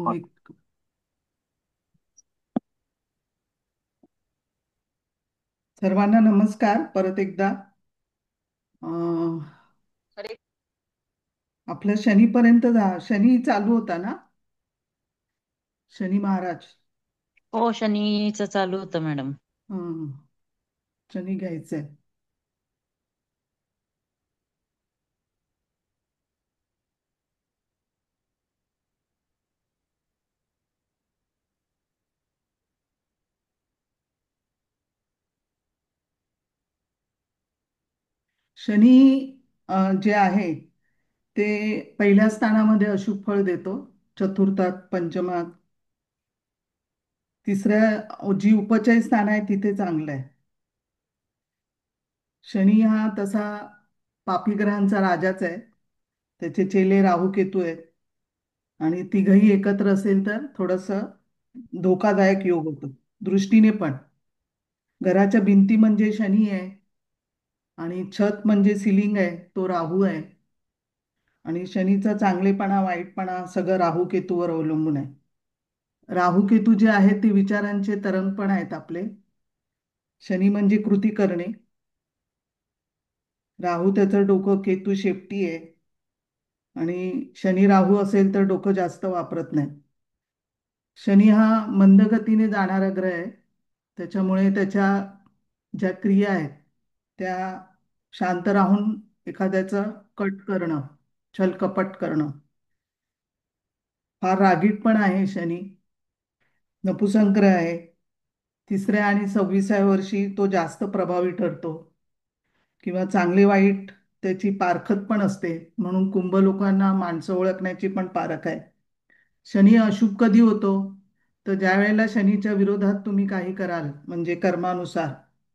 एक सर्वांना नमस्कार परत एकदा. अं, अरे, आपल्या शनीपर्यंत शनी चालू होता ना. शनी महाराज. हो, शनीचं चालू होतं मॅडम. हं, शनी घ्यायचंय. शनी जे आहे ते पहिल्या स्थानामध्ये अशुभ फळ देतो. चतुर्थात, पंचमात. तिसऱ्या जी उपचय स्थान आहे तिथे चांगलं आहे. शनी हा तसा पापी ग्रहांचा राजाच आहे. त्याचे चेले राहू केतू आहेत. आणि तिघही एकत्र असेल तर थोडस धोकादायक योग होतो. दृष्टीने पण घराच्या भिंती म्हणजे शनी आहे, आणि छत म्हणजे सिलिंग आहे, तो राहू आहे. आणि शनीचा चांगलेपणा वाईटपणा सगळं राहू केतूवर अवलंबून आहे. राहू केतू जे आहेत ते विचारांचे तरंगपण आहेत आपले. शनी म्हणजे कृती करणे. राहू त्याचं डोकं, केतू शेपटी आहे. आणि शनी राहू असेल तर डोकं जास्त वापरत नाही. शनी हा मंदगतीने जाणारा ग्रह आहे. त्याच्यामुळे त्याच्या ज्या क्रिया आहेत त्या शांत राहून एखाद्याचं कट करणं, छलकपट करणं. फार रागीट पण आहे शनी. नपुंसक ग्रह आहे. तिसऱ्या आणि 26व्या वर्षी तो जास्त प्रभावी ठरतो. किंवा चांगले वाईट त्याची पारखत पण असते. म्हणून कुंभ लोकांना माणसं ओळखण्याची पण पारख आहे. शनी अशुभ कधी होतो? तर ज्या वेळेला शनीच्या विरोधात तुम्ही काही कराल, म्हणजे कर्मानुसार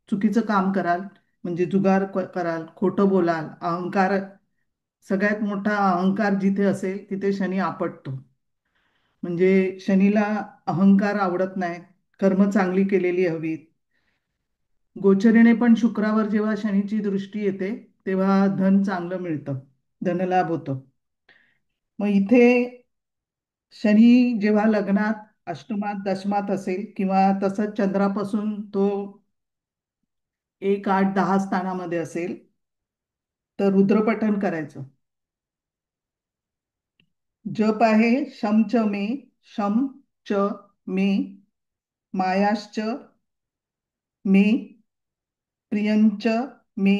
चुकीचं काम कराल, म्हणजे जुगार कराल, खोटं बोलाल, अहंकार, सगळ्यात मोठा अहंकार जिथे असेल तिथे शनी आपटतो. म्हणजे शनीला अहंकार आवडत नाही. कर्म चांगली केलेली हवीत. गोचरीने पण शुक्रावर जेव्हा शनीची दृष्टी येते तेव्हा धन चांगलं मिळतं, धनलाभ होतो. मग इथे शनी जेव्हा लग्नात अष्टमात दशमात असेल, किंवा तसंच चंद्रापासून तो 1, 8, 10 स्थानामध्ये असेल, तर रुद्रपठण करायचं. जप आहे शम च मे, शम च मे, मायाश्च मे, प्रियंच मे,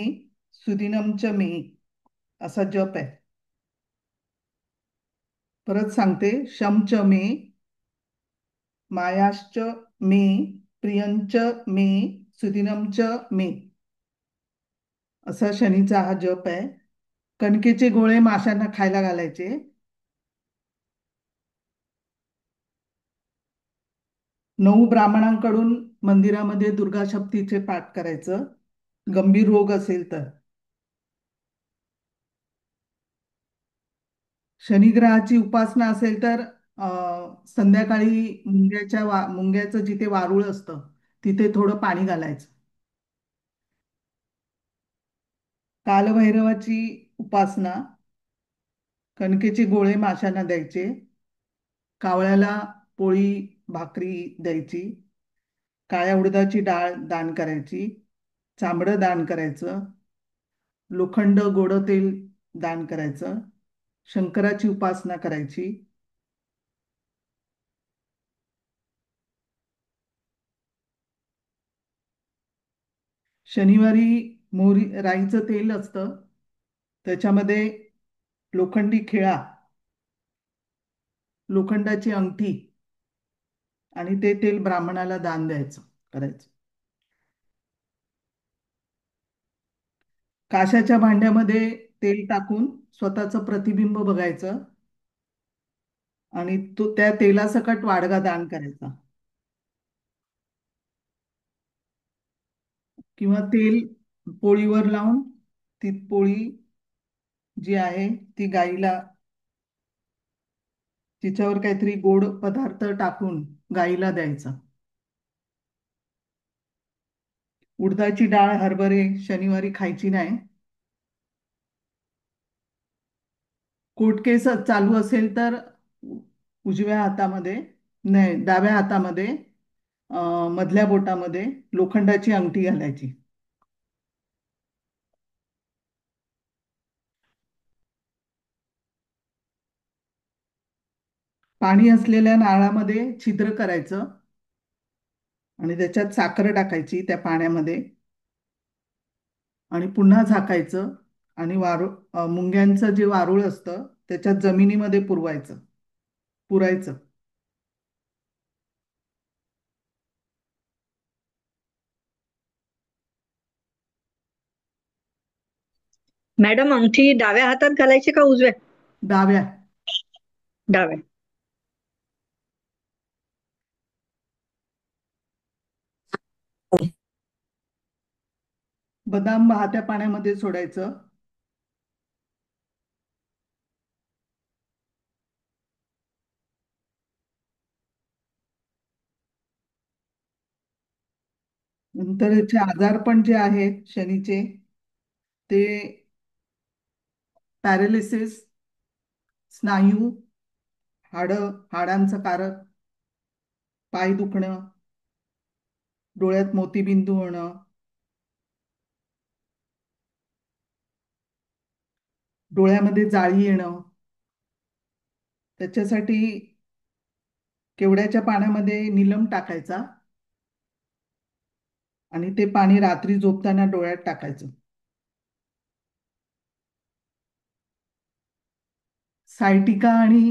सुदिनम च मे, असा जप आहे. परत सांगते, शम च मे, मायाश्च मे, प्रियंच मे, सुदिनम च मे, असा शनीचा हा जप आहे. कणकेचे गोळे माशांना खायला घालायचे. 9 ब्राह्मणांकडून मंदिरामध्ये दुर्गा सप्तीचे पाठ करायचं, गंभीर रोग असेल तर. शनिग्रहाची उपासना असेल तर संध्याकाळी मुंग्याचं जिथे वारुळ असतं तिथे थोडं पाणी घालायचं. कालभैरवाची उपासना, कणकेचे गोळे माशांना द्यायचे, कावळ्याला पोळी भाकरी द्यायची, काळ्या उडदाची डाळ दान करायची, चांबडं दान करायचं, लोखंड गोडं तेल दान करायचं, शंकराची उपासना करायची. शनिवारी मोहरी राईचं तेल असतं, त्याच्यामध्ये लोखंडी खिळा, लोखंडाची अंगठी, आणि ते तेल ब्राह्मणाला दान द्यायचं, करायचं. काशाच्या भांड्यामध्ये तेल टाकून स्वतःचं प्रतिबिंब बघायचं, आणि तो त्या तेलासकट वाडगा दान करायचा. किंवा तेल पोळीवर लावून ती पोळी जी आहे ती गाईला, तिच्यावर काहीतरी गोड पदार्थ टाकून गाईला द्यायचा. उडदाची डाळ, हरभरे शनिवारी खायची नाही. कोर्ट केस चालू असेल तर उजव्या हातामध्ये, नाही डाव्या हातामध्ये, मधल्या बोटामध्ये लोखंडाची अंगठी घालायची. पाणी असलेल्या नारळामध्ये छिद्र करायचं आणि त्याच्यात साखर टाकायची त्या पाण्यामध्ये आणि पुन्हा झाकायचं आणि मुंग्यांचं जे वारूळ असतं त्याच्यात जमिनीमध्ये पुरायचं. मॅडम अंगठी डाव्या हातात घालायची का उजव्या? डाव्या. डाव्या. बदाम वाहत्या पाण्यामध्ये सोडायचं. नंतर याचे आजारपण जे आहेत शनीचे, ते पॅरालिसिस, स्नायू, हाडांचं कारक, पाय दुखणं, डोळ्यात मोतीबिंदू होणं, डोळ्यामध्ये जाळी येणं, त्याच्यासाठी केवड्याच्या पाण्यामध्ये नीलम टाकायचा आणि ते पाणी रात्री झोपताना डोळ्यात टाकायचं. सायटिका आणि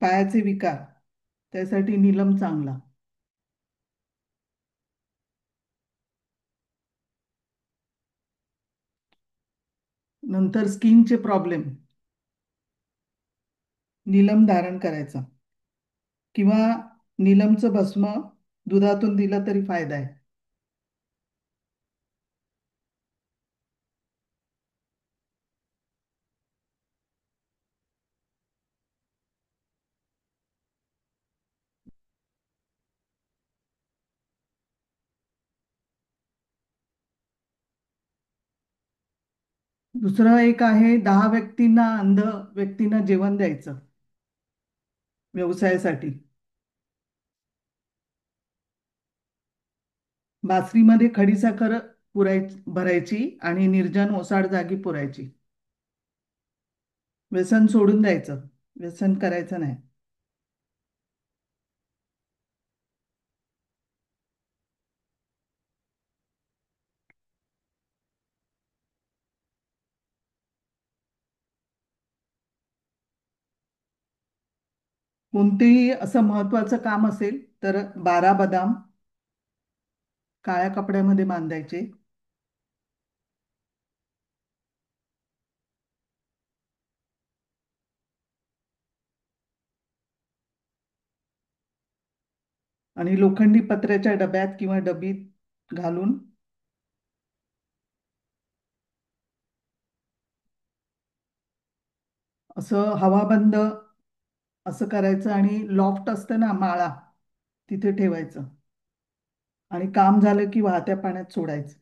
पायाचे विकार, त्यासाठी नीलम चांगला. नंतर स्किनचे प्रॉब्लेम, नीलम धारण करायचा किंवा नीलमचं भस्म दुधातून दिलं तरी फायदा आहे. दुसरं एक आहे 10 व्यक्तींना, अंध व्यक्तींना जेवण द्यायचं व्यवसायासाठी. बासरीमध्ये खडीसाखर भरायची आणि निर्जन ओसाड जागी पुरायची. व्यसन सोडून द्यायचं, व्यसन करायचं नाही. कोणतेही असं महत्वाचं काम असेल तर 12 बदाम काळ्या कपड्यामध्ये बांधायचे. आणि लोखंडी पत्र्याच्या डब्यात किंवा डबीत घालून असं हवाबंद असं करायचं आणि लॉफ्ट असतं ना, माळा, तिथे ठेवायचं आणि काम झालं की वाहत्या पाण्यात सोडायचं.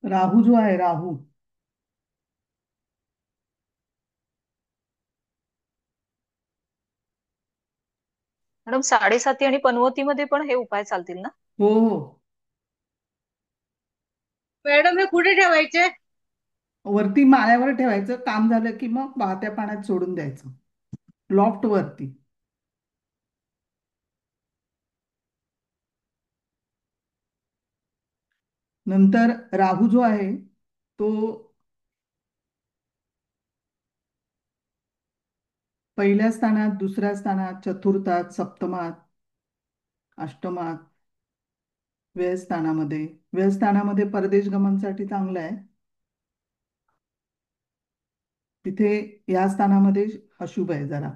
राहू जो आहे, राहू, मॅडम साडेसाती आणि पनवतीमध्ये पण हे उपाय चालतील ना? हो हो, मॅडम हे कुठे ठेवायचे? वरती माळ्यावर ठेवायचं. काम झालं की मग वाहत्या पाण्यात सोडून द्यायचं, लॉफ्ट वरती. नंतर राहू जो आहे तो पहिल्या स्थानात, दुसऱ्या स्थानात, चतुर्थात, सप्तमात, अष्टमात, व्ययस्थानामध्ये. व्ययस्थानामध्ये परदेश गमनसाठी चांगलं आहे. तिथे या स्थानामध्ये अशुभ आहे जरा.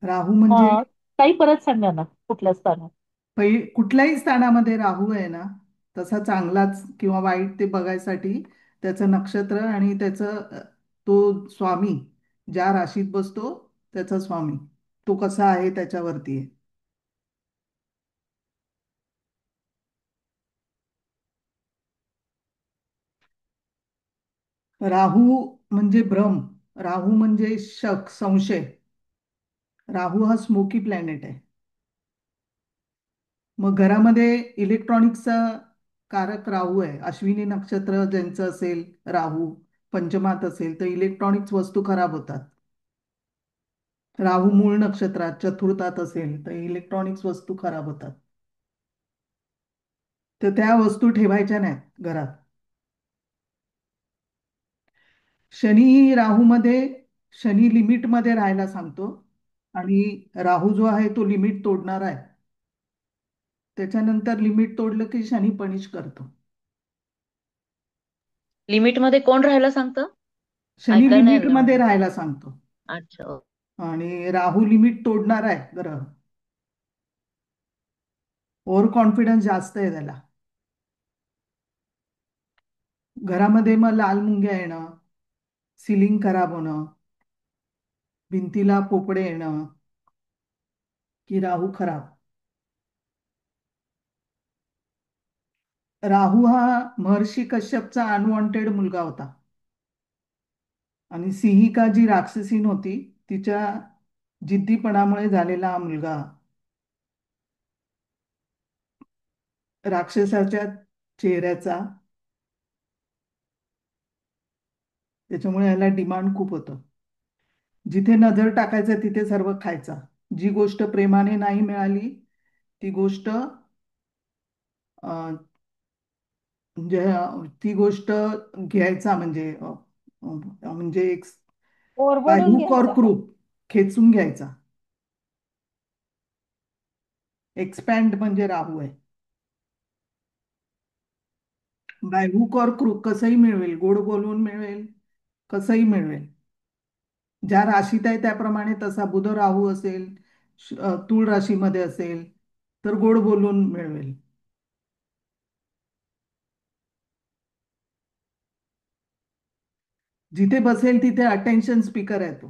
राहू म्हणजे काही परत सांगा ना कुठल्या स्थानात. कुठल्याही स्थानामध्ये राहू आहे ना, तसा चांगलाच किंवा वाईट ते बघायसाठी त्याचं नक्षत्र आणि त्याचं तो स्वामी ज्या राशीत बसतो त्याचा स्वामी तो कसा आहे त्याच्यावरती आहे. राहू म्हणजे भ्रम, राहू म्हणजे शक, संशय. राहू हा स्मोकी प्लॅनेट आहे. मग घरामध्ये इलेक्ट्रॉनिक्सचा कारक राहू आहे. अश्विनी नक्षत्र ज्यांचं असेल, राहू पंचमात असेल तर इलेक्ट्रॉनिक्स वस्तू खराब होतात. राहू मूळ नक्षत्रात चतुर्थात असेल तर इलेक्ट्रॉनिक्स वस्तू खराब होतात. तर त्या वस्तू ठेवायच्या नाहीत घरात. शनी राहूमध्ये, शनी लिमिटमध्ये राहायला सांगतो आणि राहू जो आहे तो लिमिट तोडणार आहे. त्याच्यानंतर लिमिट तोडलं की शनी पनिश करतो. लिमिट मध्ये कोण राहायला सांगतं? शनी ऐकायला नाही आलं लिमिटमध्ये मॅडम. राहायला सांगतो अच्छा. आणि राहू लिमिट तोडणार आहे ग्रह. ओव्हर कॉन्फिडन्स जास्त आहे त्याला. घरामध्ये मग लाल मुंग्या येणं, सिलिंग खराब होणं, भिंतीला पोपडे येणं की राहू खराब. राहू हा महर्षी कश्यपचा अनवॉन्टेड मुलगा होता आणि सिंहिका जी राक्षसीन होती तिच्या जिद्दीपणामुळे झालेला हा मुलगा राक्षसाच्या चेहऱ्याचा. त्याच्यामुळे याला डिमांड खूप होतं. जिथे नजर टाकायचं तिथे सर्व खायचा. जी गोष्ट प्रेमाने नाही मिळाली ती गोष्ट अं, म्हणजे ती गोष्ट घ्यायचा म्हणजे म्हणजे एक बाय ओरबडून हुक और घ्यायचा का? क्रूक खेचून घ्यायचा. एक्सपॅन्ड म्हणजे राहू आहे. बाय हुक और क्रूक कसंही मिळवेल, गोड बोलवून मिळवेल, कसंही मिळवेल. ज्या राशीत आहे त्याप्रमाणे तसा बुध राहू असेल, तूळ राशीमध्ये असेल तर गोड बोलून मिळवेल. जिथे बसेल तिथे अटेन्शन स्पीकर आहे तो.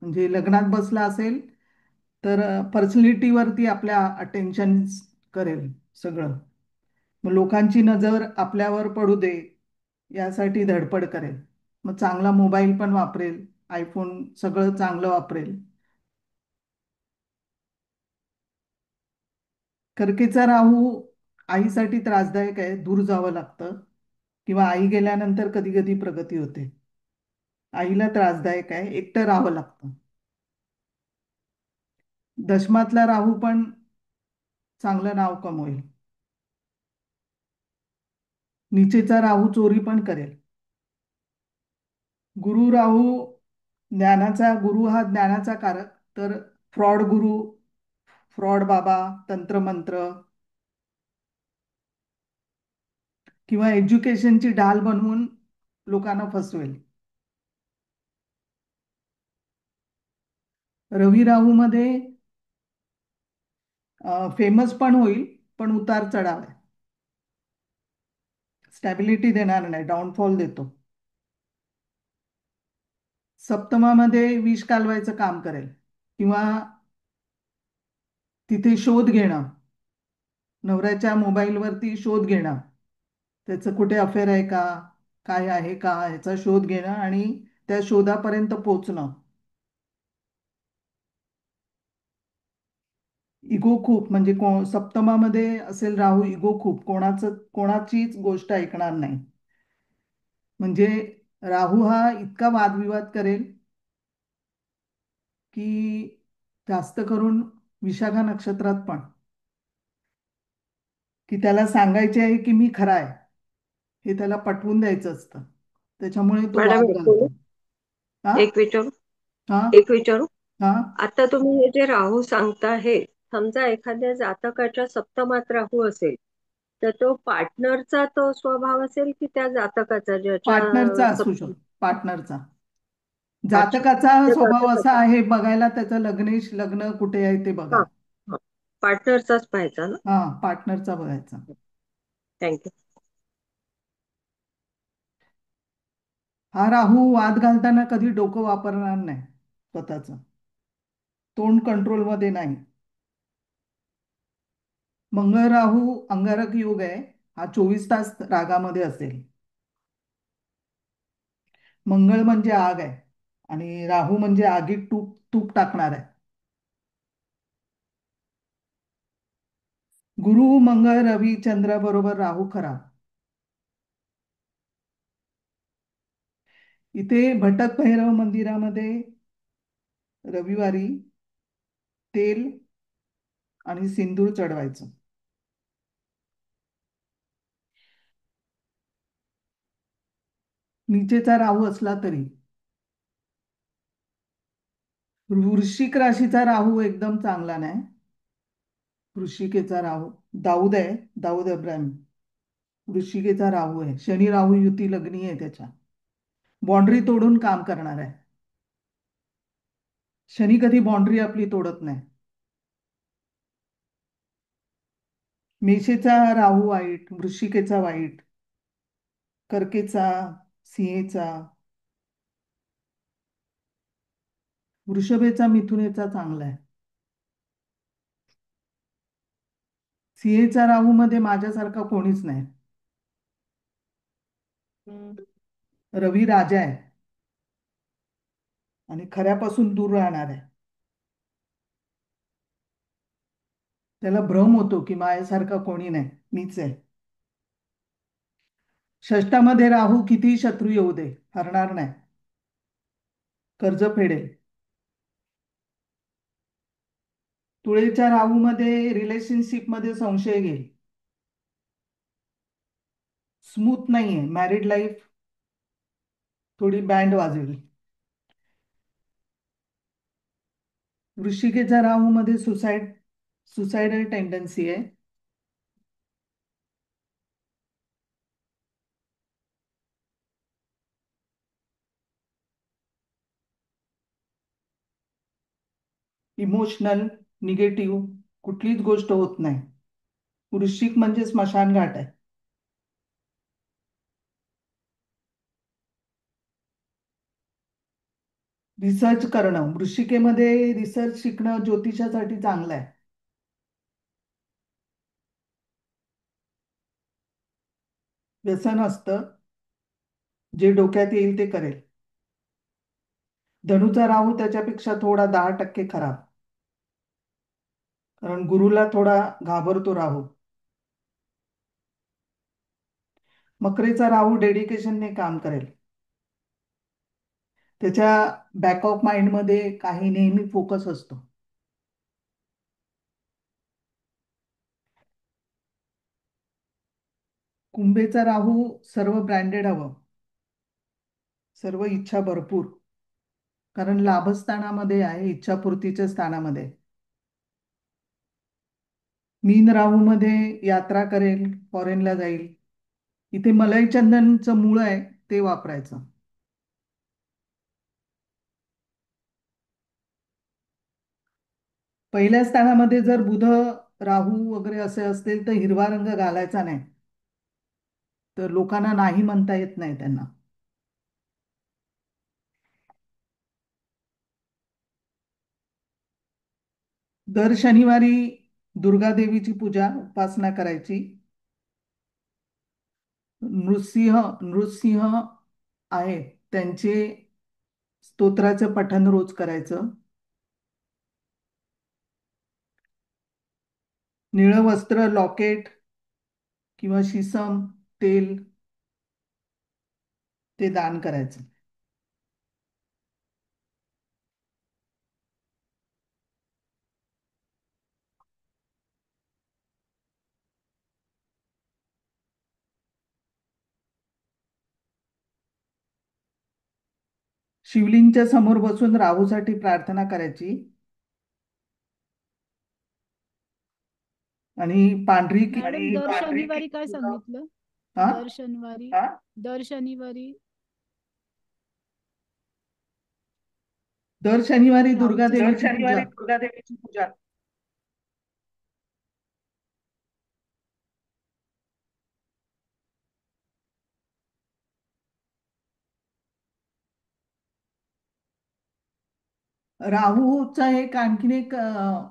म्हणजे लग्नात बसला असेल तर पर्सनॅलिटीवरती आपल्या अटेन्शन करेल सगळं. मग लोकांची नजर आपल्यावर पडू दे यासाठी धडपड करेल. मग चांगला मोबाईल पण वापरेल, आयफोन सगळं चांगलं वापरेल. कर्केचा राहू आईसाठी त्रासदायक आहे, दूर जावं लागतं किंवा आई गेल्यानंतर कधी कधी प्रगती होते. आईला त्रासदायक आहे, एकटं राहावं लागतं. दशमातला राहू पण चांगलं नाव कमवेल. निचेचा राहू चोरी पण करेल. गुरु राहू ज्ञानाचा, गुरु हा ज्ञानाचा कारक. तर फ्रॉड गुरु, फ्रॉड बाबा, तंत्रमंत्र किंवा एज्युकेशनची ढाल बनवून लोकांना फसवेल. रवी राहू मध्ये फेमस पण होईल पण उतार चढाव आहे. स्टॅबिलिटी देणार नाही, डाऊनफॉल देतो. सप्तमामध्ये विष कालवायचं काम करेल किंवा तिथे शोध घेणं, नवऱ्याच्या मोबाईलवरती शोध घेणं, त्याचं कुठे अफेअर आहे का, काय आहे का ह्याचा शोध घेणं आणि त्या शोधापर्यंत पोहोचणं. इगो खूप म्हणजे सप्तमामध्ये असेल राहू, इगो खूप, कोणाचीच गोष्ट ऐकणार नाही. म्हणजे राहू हा इतका वादविवाद करेल की जास्त करून विशाखा नक्षत्रात पण, की त्याला सांगायचे आहे की मी खरा आहे हे त्याला पटवून द्यायचं असतं. त्याच्यामुळे तो मॅडम वाद घालतो. हा एक विचारू हा एक विचारू हा. आता तुम्ही हे जे राहू सांगता हे समजा एखाद्या जातकाच्या सप्तमात राहू असेल तर तो पार्टनरचा तो स्वभाव असेल की त्या जातकाचा ज्याच्या पार्टनरचा असू सप्तम. शकतो, पार्टनरचा. अच्छा, जातकाचा त्या स्वभाव असा जातकाचा. आहे बघायला, त्याचं लग्नेश लग्न कुठे आहे ते बघा. हा, हा. पार्टनरचाच पाहायचा ना. हा, पार्टनरचा बघायचा. थँक्यू. हा राहू वाद घालताना कधी डोकं वापरणार नाही स्वतःचं. तोंड कंट्रोलमध्ये नाही. मंगळ राहू अंगारक योग आहे. हा 24 तास रागामध्ये असेल. मंगळ म्हणजे आग आहे आणि राहू म्हणजे आगीत तूप तूप टाकणार आहे. गुरु मंगळ रवी चंद्र बरोबर राहू खरा. इथे भटक भैरव मंदिरामध्ये रविवारी तेल आणि सिंदूर चढवायचं. नीचेचा राहू असला तरी. वृश्चिक राशीचा राहू एकदम चांगला नाही. वृश्चिकेचा राहू दाऊद आहे. दाऊद अब्राहिम वृश्चिकेचा राहू आहे. शनी राहू युती लग्नी आहे त्याच्या. बाउंड्री तोडून काम करणार आहे. शनी कधी बाउंड्री आपली तोडत नाही. मेषेचा राहू वाईट, वृश्चिकेचा वाईट, कर्केचा, सिंहेचा, वृषभेचा, मिथुनेचा चांगला आहे. सिंहेचा राहू मध्ये माझ्यासारखा कोणीच नाही. रवी राजा आहे आणि खऱ्यापासून दूर राहणार आहे. त्याला भ्रम होतो की माझ्यासारखा कोणी नाही, मीच आहे. षष्टामध्ये राहू कितीही शत्रू येऊ दे हरणार नाही. कर्ज फेडेल. तुळेच्या राहूमध्ये रिलेशनशिप मध्ये संशय घेईल. स्मूथ नाहीये मॅरिड लाईफ. थोडी बँड वाजेल. वृश्चिकेच्या राहूमध्ये सुसाइडल टेंडन्सी आहे. इमोशनल, निगेटिव्ह कुठलीच गोष्ट होत नाही. वृश्चिक म्हणजे स्मशान घाट आहे. रिसर्च करणं वृश्चिकेमध्ये रिसर्च शिकणं ज्योतिषासाठी चांगलं आहे. व्यसन असतं. जे डोक्यात येईल ते करेल. धनुचा राहू त्याच्यापेक्षा थोडा 10% खराब. कारण गुरुला थोडा घाबरतो राहू. मकरेचा राहू डेडिकेशनने काम करेल. त्याच्या बॅक ऑफ माइंडमध्ये काही नेहमी फोकस असतो. कुंभेचा राहू सर्व ब्रँडेड हवं. सर्व इच्छा भरपूर. कारण लाभस्थानामध्ये आहे, इच्छापूर्तीच्या स्थानामध्ये. मीन राहूमध्ये यात्रा करेल, फॉरेनला जाईल. इथे मलई चंदनचं मूळ आहे ते वापरायचं. पहिल्या स्थानामध्ये जर बुध राहू वगैरे असे असतील तर हिरवा रंग घालायचा नाही. तर लोकांना नाही म्हणता येत नाही त्यांना. दर शनिवारी दुर्गा देवीची पूजा उपासना करायची. नृसिंह नृसिंह आहे त्यांचे स्तोत्राचं पठण रोज करायचं. निळं वस्त्र, लॉकेट किंवा शिसम तेल ते दान करायचं. शिवलिंगच्या समोर बसून राहूसाठी प्रार्थना करायची. आणि पांढरी मॅडम दर शनिवारी काय हा सांगितलं? दर शनिवारी दर शनिवारी दर शनिवारी दुर्गा राहूचं देवीची सांगितलं. पूजा. राहूचा एक आणखीन एक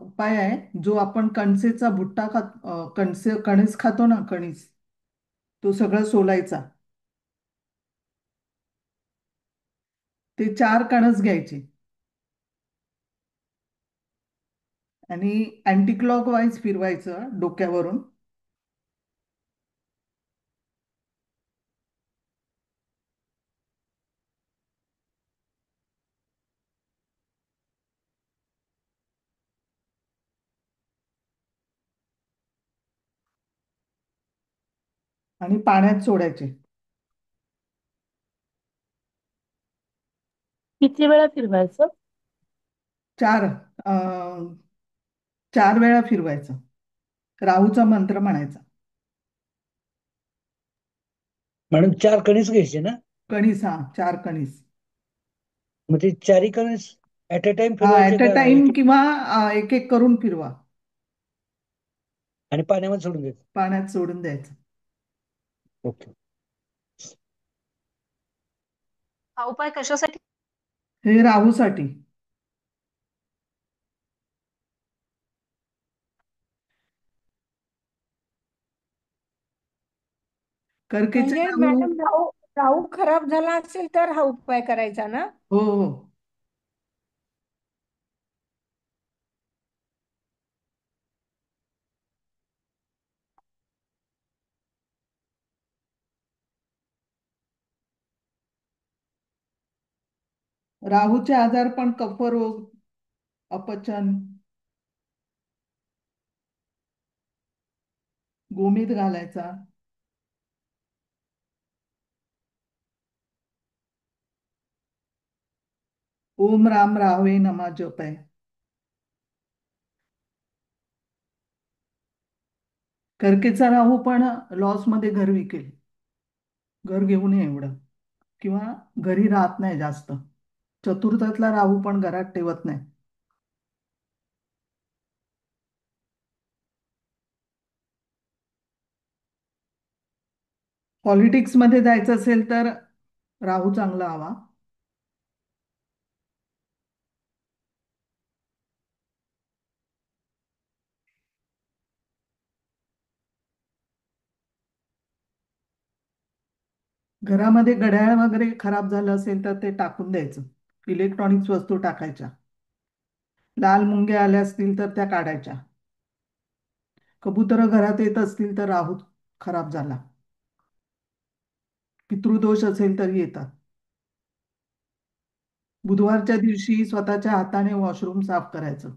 उपाय आहे, जो आपण कणसेचा भुट्टा कणीस खातो ना, कणीस, तो सगळं सोलायचा. ते 4 कणस घ्यायचे आणि अँटी क्लॉक वाईज फिरवायचं डोक्यावरून. आणि पाण्यात सोडायचे. किती वेळा फिरवायचं? 4 4 वेळा फिरवायचं. राहूचा मंत्र म्हणायचा. मॅडम 4 कणीस घ्यायचे ना? कणीस, हा, 4 कणीस. मग ते 4ही कणीस ऍट अ टाइम हा, फिरवायचे ऍट अ का टाइम किंवा एक एक करून फिरवा. आणि पाण्यामध्ये सोडून द्यायचं? पाण्यात सोडून द्यायचं. ओके. हा उपाय कशासाठी? हे राहूसाठी. कर्केचा म्हणजे राहू. मॅडम राहू राहू खराब झाला असेल तर हा उपाय करायचा ना? हो हो. राहूचे आजार पण कफरोग, अपचन, गोमीत घालायचा. ओम राम राहवे नमा जप आहे. कर्केचा राहू पण लॉस मध्ये घर विकेल. घर घेऊ नये एवढं, किंवा घरी राहत नाही जास्त. चतुर्थातला राहू पण घरात ठेवत नाही. पॉलिटिक्स मध्ये जायचं असेल तर राहू चांगला हवा. घरामध्ये घड्याळ वगैरे खराब झालं असेल तर ते टाकून द्यायचं. इलेक्ट्रॉनिक्स वस्तू टाकायच्या. लाल मुंग्या आल्या असतील तर त्या काढायच्या. कबुतर घरात येत असतील तर राहू खराब झाला. पितृदोष असेल तरी येतात. बुधवारच्या दिवशी स्वतःच्या हाताने वॉशरूम साफ करायचं.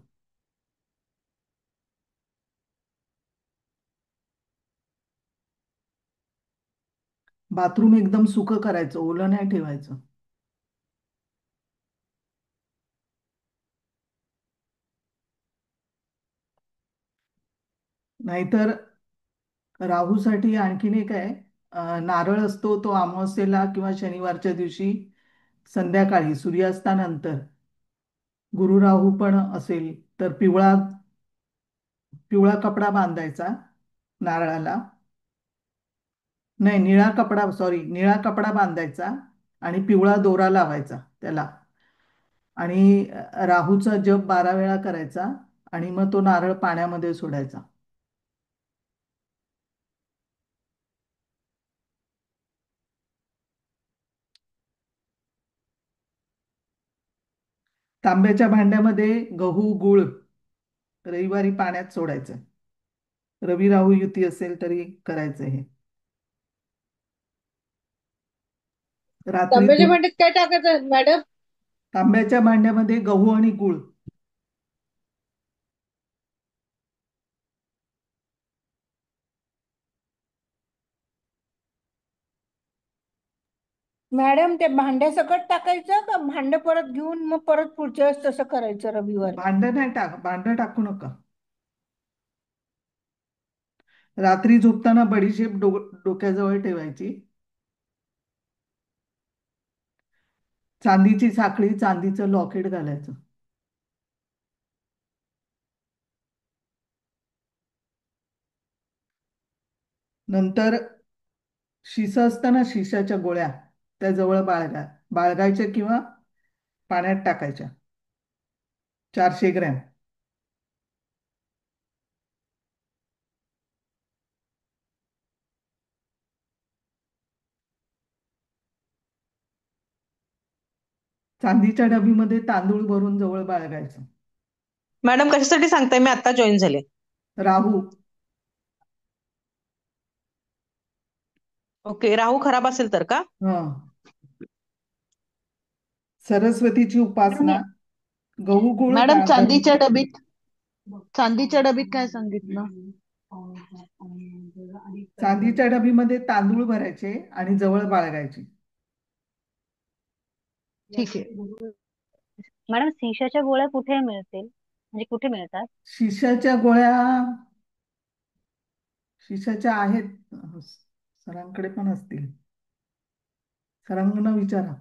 बाथरूम एकदम सुकं करायचं, ओलं नाही ठेवायचं. नाहीतर राहूसाठी आणखीन एक आहे. नारळ असतो तो अमावस्येला किंवा शनिवारच्या दिवशी संध्याकाळी सूर्यास्तानंतर, गुरु राहू पण असेल तर पिवळा पिवळा कपडा बांधायचा नारळाला. नाही, निळा कपडा, सॉरी, निळा कपडा बांधायचा आणि पिवळा दोरा लावायचा त्याला. आणि राहूचा जप 12 वेळा करायचा आणि मग तो नारळ पाण्यामध्ये सोडायचा. तांब्याच्या भांड्यामध्ये गहू गुळ रविवारी पाण्यात सोडायचं. रवी राहू युती असेल तरी करायचं हे. रात्री तांब्याच्या भांड्यात काय टाकायचं मॅडम? तांब्याच्या भांड्यामध्ये गहू आणि गुळ. मॅडम ते भांड्यासकट टाकायचं का भांड परत घेऊन मग परत पुढच्या वेळेस तसं करायचं रविवारी? भांड टाकू नका. रात्री झोपताना बडीशेप डोक्याजवळ ठेवायची. चांदीची साखळी, चांदीचं लॉकेट घालायचं. नंतर शिस असताना शिशाच्या गोळ्या त्या जवळ बाळगायच्या किंवा पाण्यात टाकायच्या. 400 ग्रॅम. चांदीच्या डबीमध्ये तांदूळ भरून जवळ बाळगायचं. मॅडम कशासाठी सांगताय? मी आता जॉईन झाले. राहू. ओके, राहू खराब असेल तर का? सरस्वतीची उपासना. गहू गुळ मॅडम चांदीच्या डबीत काय सांगितलं? चांदीच्या डबीमध्ये तांदूळ भरायचे आणि जवळ बाळगायचे. ठीक आहे. मॅडम शिशाच्या गोळ्या कुठे मिळतील, म्हणजे कुठे मिळतात? शिशाच्या गोळ्या शिशाच्या आहेत, सरांकडे पण असतील. सरांना विचारा.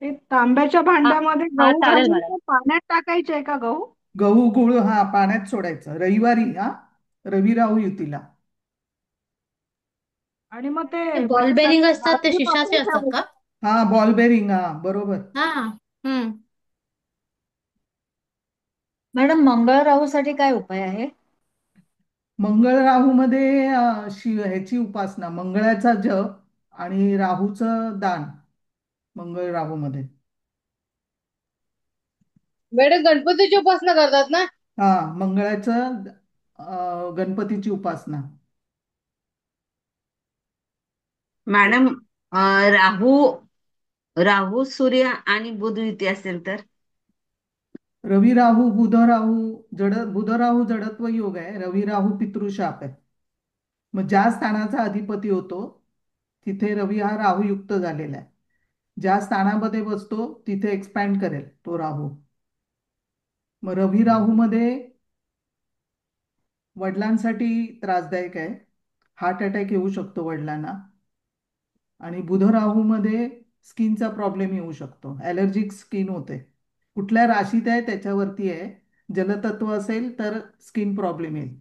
ते तांब्याच्या भांड्यामध्ये हा गहू चालेल घालून मॅडम. ते पाण्यात टाकायचे का गहू? गहू गुळ पाण्यात सोडायचं रविवारी. रवी राहू युतीला. आणि मग ते ते बॉल बेरिंग असतात ते रात्री शिशाचे पाणी असतात का? हा, बॉल बेरिंग. बरोबर. हम्म. मॅडम मंगळ राहूसाठी काय उपाय आहे? मंगळ राहू मध्ये ह्याची उपासना, मंगळाचा जप आणि राहूचं दान. मंगळ राहू मध्ये मॅडम गणपतीची उपासना करतात ना? मंगळाचं गणपतीची उपासना. मॅडम राहू राहू सूर्य आणि बुध युती असेल तर? रवी राहू बुध राहू बुध राहू जडत्व योग आहे. रवी राहू पितृशाप आहे. मग ज्या स्थानाचा अधिपती होतो तिथे रवी हा राहू युक्त झालेला आहे. ज्या स्थानामध्ये बसतो तिथे एक्सपॅन्ड करेल तो राहू. मग रवी राहू मध्ये वडिलांसाठी त्रासदायक आहे. हार्ट अटॅक येऊ शकतो वडिलांना. आणि बुध राहू मध्ये स्किनचा प्रॉब्लेम येऊ शकतो. ॲलर्जिक स्किन होते. कुठल्या राशीत आहे त्याच्यावरती आहे. जलतत्व असेल तर स्किन प्रॉब्लेम येईल.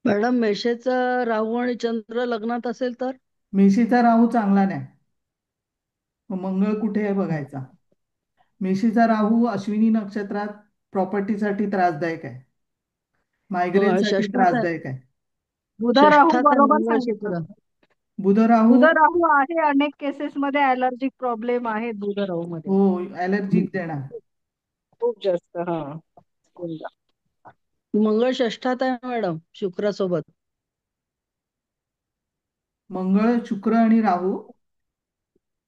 मॅडम मेषेचा राहू आणि चंद्र लग्नात असेल तर? मेशीचा राहू चांगला नाही. मग मंगळ कुठे आहे बघायचा. मेशीचा राहू अश्विनी नक्षत्रात प्रॉपर्टीसाठी त्रासदायक आहे. मायग्रेनसाठी षष्ठात आहे. त्रासदायक आहे. बुध राहू षष्ठात आहे बरोबर मंगळसूत्र. सांगितलं. बुध राहू. बुध राहू आहे, अनेक केसेस मध्ये ॲलर्जिक प्रॉब्लेम आहेत बुध राहू मध्ये. हो, ॲलर्जिक देणार. खूप जास्त. मंगळ षष्ठात आहे मॅडम शुक्रासोबत. मंगळ शुक्र आणि राहू.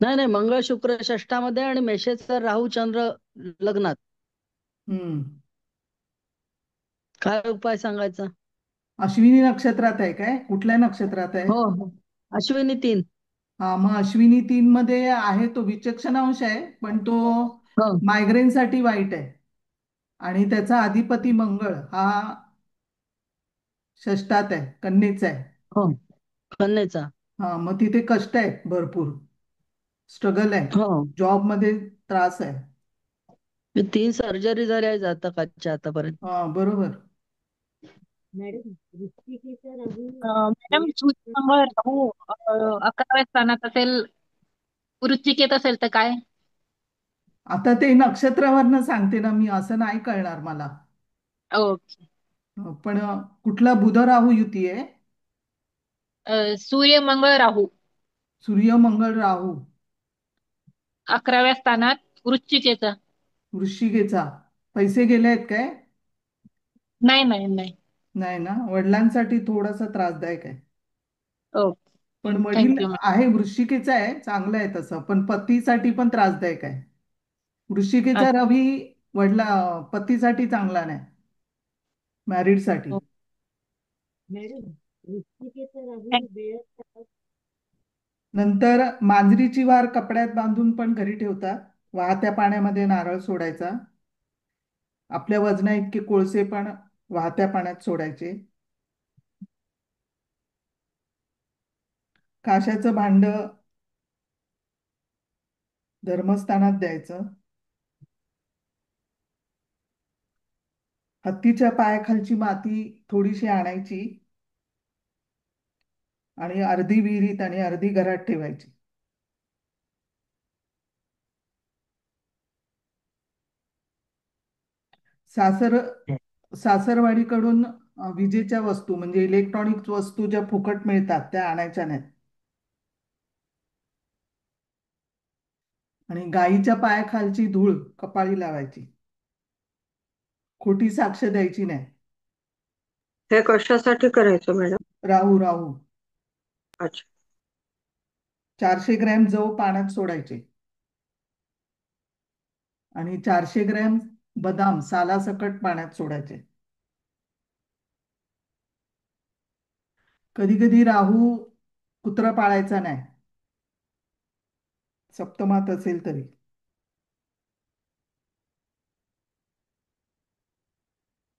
नाही, मंगळ शुक्र षष्ठामध्ये आणि मेषेचा राहू चंद्र लग्नात. काय उपाय सांगायचा? अश्विनी नक्षत्रात आहे काय? कुठल्या नक्षत्रात आहे? हो, अश्विनी 3. मग अश्विनी 3 मध्ये आहे. तो विचक्षणांश आहे पण तो मायग्रेनसाठी वाईट आहे. आणि त्याचा अधिपती मंगळ हा षष्ठात आहे, कन्येचा आहे. हो, कन्येचा. मग तिथे कष्ट आहे, भरपूर स्ट्रगल आहे. जॉब मध्ये त्रास आहे. 3 सर्जरी झाल्या जातकाच्या आतापर्यंत. बरोबर. मॅडम मंगळ राहू 11व्या स्थानात असेल, वृश्चिकेत असेल तर काय? आता ते नक्षत्रावरनं सांगते ना मी, असं नाही कळणार मला. ओके. पण कुठला बुध राहू युती आहे? सूर्य मंगळ राहू सूर्य मंगळ राहू 11व्या स्थानात वृश्चिकेचा. वृश्चिकेचा. पैसे गेले आहेत काय? नाही नाही नाही. नाही ना. वडिलांसाठी थोडासा त्रासदायक आहे. ओके. पण वडील आहे, वृश्चिकेचा आहे, चांगलं आहे तसं. पण पतीसाठी पण त्रासदायक आहे. वृश्चिकेचा रवी पतीसाठी चांगला नाही, मॅरिडसाठी. नंतर मांजरीची वार कपड्यात बांधून पण घरी ठेवतात. वाहत्या पाण्यामध्ये नारळ सोडायचा. आपल्या वजना इतके कोळसे पण वाहत्या पाण्यात सोडायचे. काशाचं भांड धर्मस्थानात द्यायचं. हत्तीच्या पायाखालची माती थोडीशी आणायची आणि अर्धी विहिरीत आणि अर्धी घरात ठेवायची. सासर सासरवाडीकडून विजेच्या वस्तू म्हणजे इलेक्ट्रॉनिक वस्तू ज्या फुकट मिळतात त्या आणायच्या नाहीत. आणि गाईच्या पायाखालची धूळ कपाळी लावायची. खोटी साक्ष द्यायची नाही. हे कशासाठी करायचं मॅडम? राहू राहू. अच्छा. 400 ग्रॅम जव पाण्यात सोडायचे आणि 400 ग्रॅम बदाम सालासकट पाण्यात सोडायचे. कधी कधी राहू कुत्रा पाळायचा नाही, सप्तमात असेल तरी.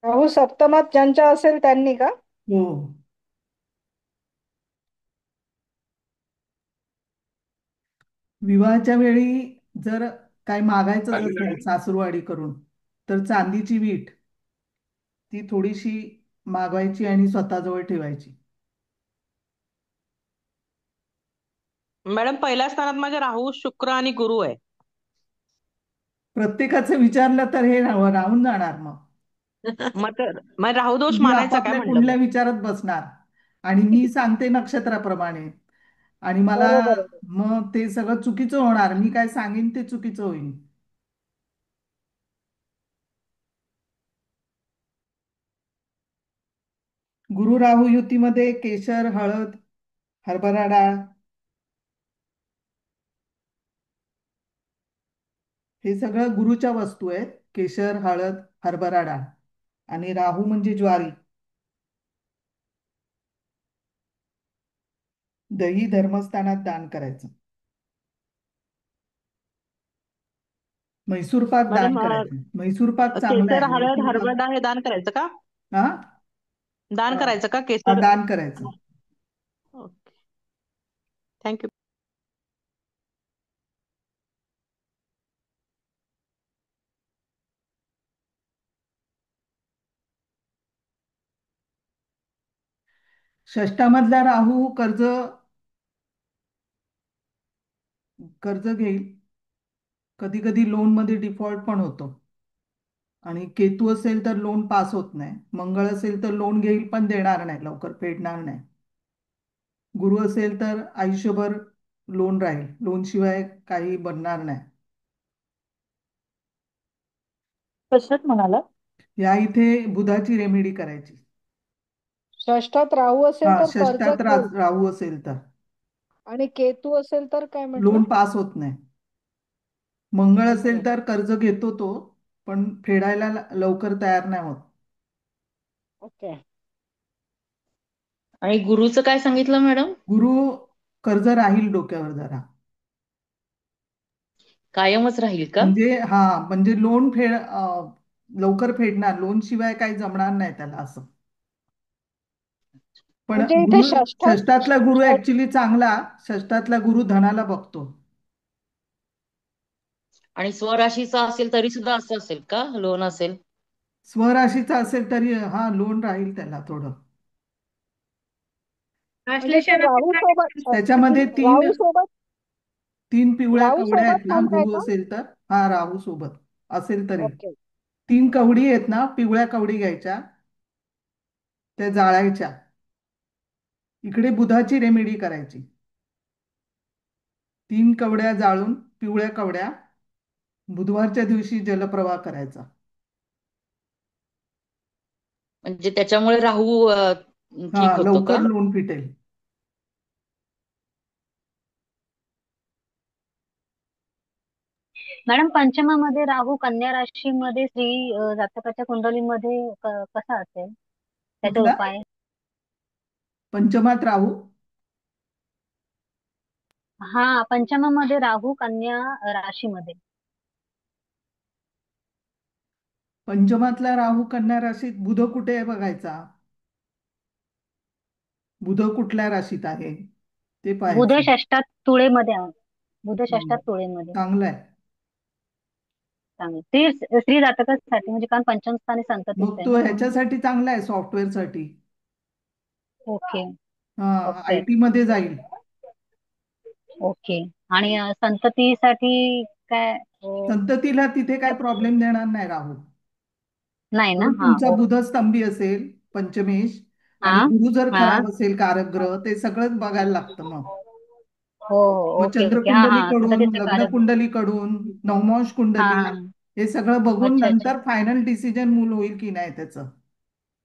राहू सप्तमात ज्यांच्या असेल त्यांनी का? हो. विवाहाच्या वेळी जर काय मागायचंच असेल सासूरवाडी करून तर चांदीची वीट ती थोडीशी मागवायची आणि स्वतःजवळ ठेवायची. मॅडम पहिल्या स्थानात माझ्या राहू, शुक्र आणि गुरु आहे. प्रत्येकाचं विचारलं तर हे राहून जाणार. मग राहू दोष तुम्ही मानायचा काय आपापल्या म्हणलं कुंडल्या मी? विचारत बसणार आणि मी सांगते नक्षत्राप्रमाणे आणि मला बरोबर आहे. मग ते सगळं चुकीचं होणार. मी काय सांगेन ते चुकीचं होईल. गुरु राहू युतीमध्ये केशर, हळद, हरभरा डाळ हे सगळं गुरुच्या वस्तू आहेत. केशर, हळद, हरभरा डाळ आणि राहू म्हणजे ज्वारी. दही धर्मस्थानात दान करायचं. म्हैसूर पाक दान मॅडम करायचं. म्हैसूर पाक चांगला केसर, आहे. हळद, म्हैसूर पाक हरभरा हे दान करायचं का? हा दान करायचं का हा, केसर? दान करायचं. Okay, thank you. षष्टामधला राहू कर्ज घेईल. कधी कधी लोन मध्ये डिफॉल्ट पण होतो. आणि केतू असेल तर लोन पास होत नाही. मंगळ असेल तर लोन घेईल पण देणार नाही, लवकर फेडणार नाही. गुरु असेल तर आयुष्यभर लोन राहील, लोन शिवाय काही बनणार नाही. कशात म्हणाला? या इथे बुधाची रेमेडी करायची. षष्ठात राहू असेल हा, तर कर्ज षष्टात घेईल राहू असेल तर आणि केतू असेल तर काय म्हटलं? लोन पास होत नाही. मंगळ ओके. असेल तर कर्ज घेतो तो, पण फेडायला लवकर तयार नाही होत. ओके. आणि गुरुचं काय सांगितलं मॅडम? गुरु कर्ज राहील डोक्यावर जरा. कायमच राहील का? म्हणजे लोन लवकर फेडणार, लोन शिवाय काही जमणार नाही त्याला असं. पण म्हणजे इथे गुरु षष्टातला गुरु ऍक्च्युली चांगला. षष्टातला गुरु धनाला बघतो. आणि स्वराशीचा असेल तरी सुद्धा असं असेल का लोन असेल? स्वराशीचा असेल तरी हा लोन राहील त्याला थोडं. म्हणजे ते राहू सोबत त्याच्यामध्ये राहू सोबत तीन पिवळ्या राहू कवड्या आहेत सोबत ना, म्हणताय गुरु का? असेल तर. हा, राहू सोबत असेल तरी ओके. 3 कवडी आहेत ना, पिवळ्या कवडी घ्यायच्या, त्या जाळायच्या. इकडे बुधाची रेमेडी करायची. 3 कवड्या जाळून, पिवळ्या कवड्या, बुधवारच्या दिवशी जलप्रवाह करायचा. म्हणजे त्याच्यामुळे राहू हा, ठीक होतो लवकर का? लोन फिटेल. मॅडम पंचमामध्ये राहू कन्या राशीमध्ये स्त्री जातकाच्या कुंडलीमध्ये कसा असेल त्याचा कुठला उपाय? पंचमात राहू? हा, पंचमामध्ये राहू कन्या राशीमध्ये. पंचमातला राहू कन्या राशीत, बुध कुठे आहे बघायचा. बुध कुठल्या राशीत आहे ते बुध पाहायचं. षष्ठात तुळेमध्ये आहे. बुध षष्ठात हम्म, तुळेमध्ये. चांगलं आहे. चांगलं. स्त्री जातकासाठी म्हणजे कारण पंचम स्थानी संततीच मग आहे तो ना म्हणून. ह्याच्यासाठी चांगला आहे, सॉफ्टवेअर साठी. ओके. हा, ओके. IT मध्ये जाईल. ओके. आणि संततीसाठी काय? संततीला तिथे काय प्रॉब्लेम देणार नाही राहू. नाही ना? परत हा, तुमचा ओके. बुधस्तंभी असेल पंचमेश, हा आणि गुरु जर हा. खराब असेल कारक ग्रह, ते सगळंच बघायला लागतं मग. हो हो, मग ओके ओके. हा हा, आता चंद्रकुंडलीकडून, तिथे कारक. लग्नकुंडलीकडून, नवमांश हा कुंडली, हा. हे सगळं बघून अच्छा अच्छा. नंतर फायनल डिसिजन मूल होईल की नाही त्याचं.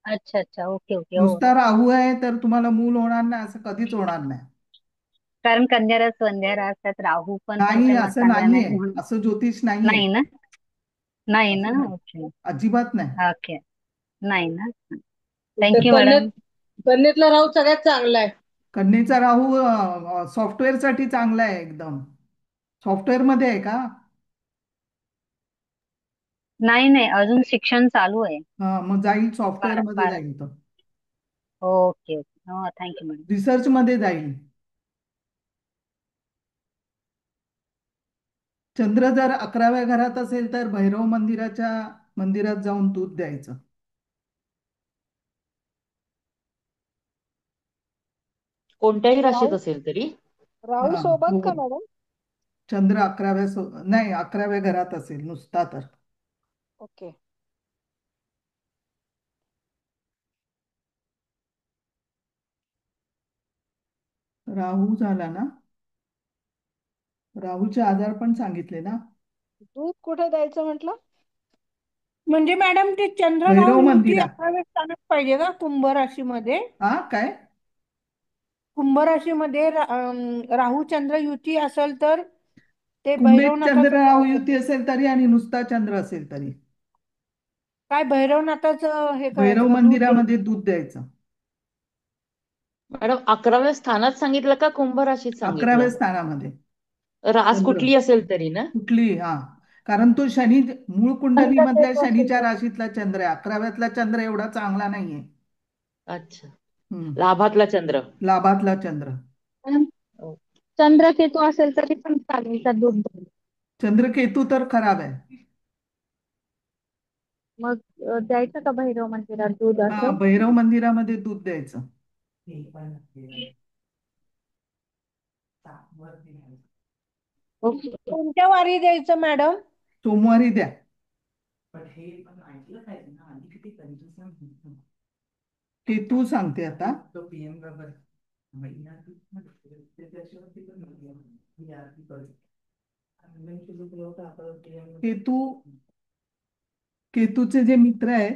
अच्छा अच्छा, ओके ओके. हो नुसता हो. राहू आहे तर तुम्हाला मूल होणार नाही असं कधीच होणार नाही. कारण कन्या रास वंध्या रास त्यात राहू पण नाही, पंचमात असं चांगला नाहीये. नाही म्हणून. असं ज्योतिष नाहीये. नाही ना? नाही ना? असं नाही, ओके. अजिबात नाही. ओके. नाही ना? तर थँक्यू मॅडम. कन्येतला राहू सगळ्यात चांगला आहे. कन्येचा राहू सॉफ्टवेअर साठी चांगला आहे एकदम. सॉफ्टवेअर मध्ये आहे का? नाही नाही, अजून शिक्षण चालू आहे. हा, मग जाईल, सॉफ्टवेअर मध्ये बारा. जाईल तो. Okay okay. हो, थँक्यू मॅडम. रिसर्च मध्ये जाईल. चंद्र जर 11व्या घरात असेल तर भैरव मंदिरात जाऊन दूध द्यायचं. कोणत्याही राशीत राहू असेल तरी. राहू हा, सोबत का हो. मॅडम? चंद्र 11व्या घरात असेल नुसता तर. ओके. राहू झाला ना? राहूचे आजार पण सांगितले ना? दूध कुठे द्यायचं म्हटलं? म्हणजे मॅडम ते चंद्र राहू भैरव युती मंदिरात. 11व्या स्थानात पाहिजे का कुंभ राशीमध्ये? हा, काय? कुंभ राशीमध्ये राहू चंद्र युती असेल तर ते कुंभेत चंद्र भैरवनाथाचं राहू करायचं. युती असेल तरी आणि नुसता चंद्र असेल तरी काय भैरवनाथाचं हे भैरव करायचं का दूध मंदिरामध्ये द्यायचं? दूध द्यायचं. मॅडम 11व्या स्थानात सांगितलं का कुंभ राशीत 11व्या सांगितलं? स्थानामध्ये रास चंद्र कुठली असेल तरी ना? कुठली, हा. कारण तो शनी, मूळ कुंडली मधल्या चंद्रकेतू असेल शनीच्या तर. राशीतला चंद्र आहे. 11व्यातला चंद्र एवढा चांगला नाहीये. अच्छा. हम्म. लाभातला चंद्र. लाभातला चंद्र. मॅडम, चंद्रकेतू असेल तरी पण चालेल का दूध? चंद्रकेतू तर खराब आहे. मग द्यायचं का भैरव मंदिरात दूध हा, असं? भैरव मंदिरामध्ये दूध द्यायचं. ओके. कोणत्या वारी द्यायचं मॅडम? सोमवारी द्या. केतू सांगते आता. केतू, केतूचे जे मित्र आहे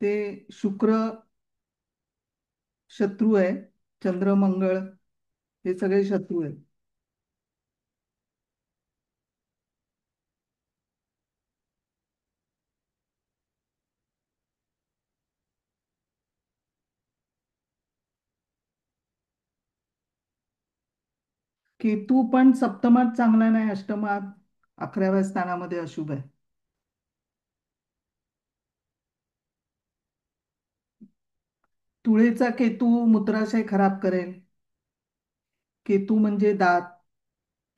ते शुक्र, शत्रू आहे. चंद्र, मंगळ, हे सगळे शत्रू आहेत. केतू पण सप्तमात चांगला नाही, अष्टमात 11व्या स्थानामध्ये अशुभ आहे. तुळेचा केतू मूत्राशय खराब करेल. केतू म्हणजे दात,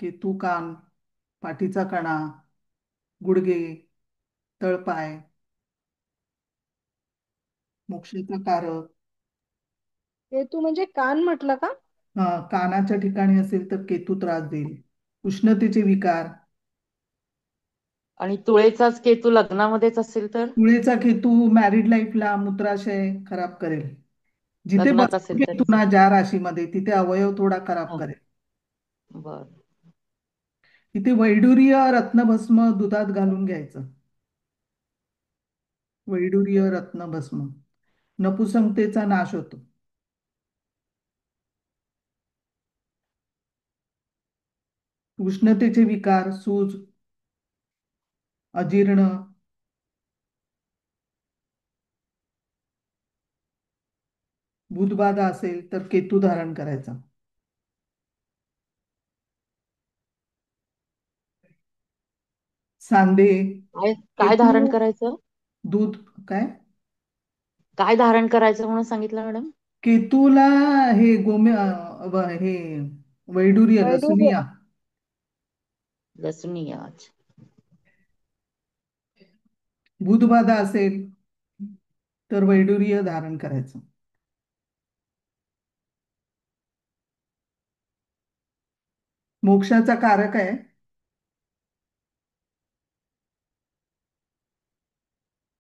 केतू कान, पाठीचा कणा, गुडघे, तळपाय, मोक्षाचा कारक. केतू म्हणजे कान म्हटलं का? कानाच्या ठिकाणी असेल तर केतू त्रास देईल. उष्णतेचे विकार. आणि तुळेचाच केतू लग्नामध्येच असेल तर? तुळेचा केतू मॅरिड लाईफला मूत्राशय खराब करेल. जिथे लग्नात बसतो असेल केतू तरी. ना ज्या राशीमध्ये, तिथे अवयव थोडा खराब करेल. बर. इथे वैडूर्य रत्नभस्म दुधात घालून घ्यायचं. वैडूर्य रत्नभस्म, नपुसंकतेचा नाश होतो. उष्णतेचे विकार, सूज, अजीर्ण, बुधबाधा असेल तर केतू धारण करायचा. सांधे, काय काय धारण केतू, करायचं? दूध, काय? काय धारण करायचं म्हणून सांगितलं मॅडम? केतूला हे हे वैडूर्य, वैडूर्य. लसुनिया. लसुनिया. बुधबाधा असेल तर वैडूर्य धारण करायचं. मोक्षाचा कारक आहे.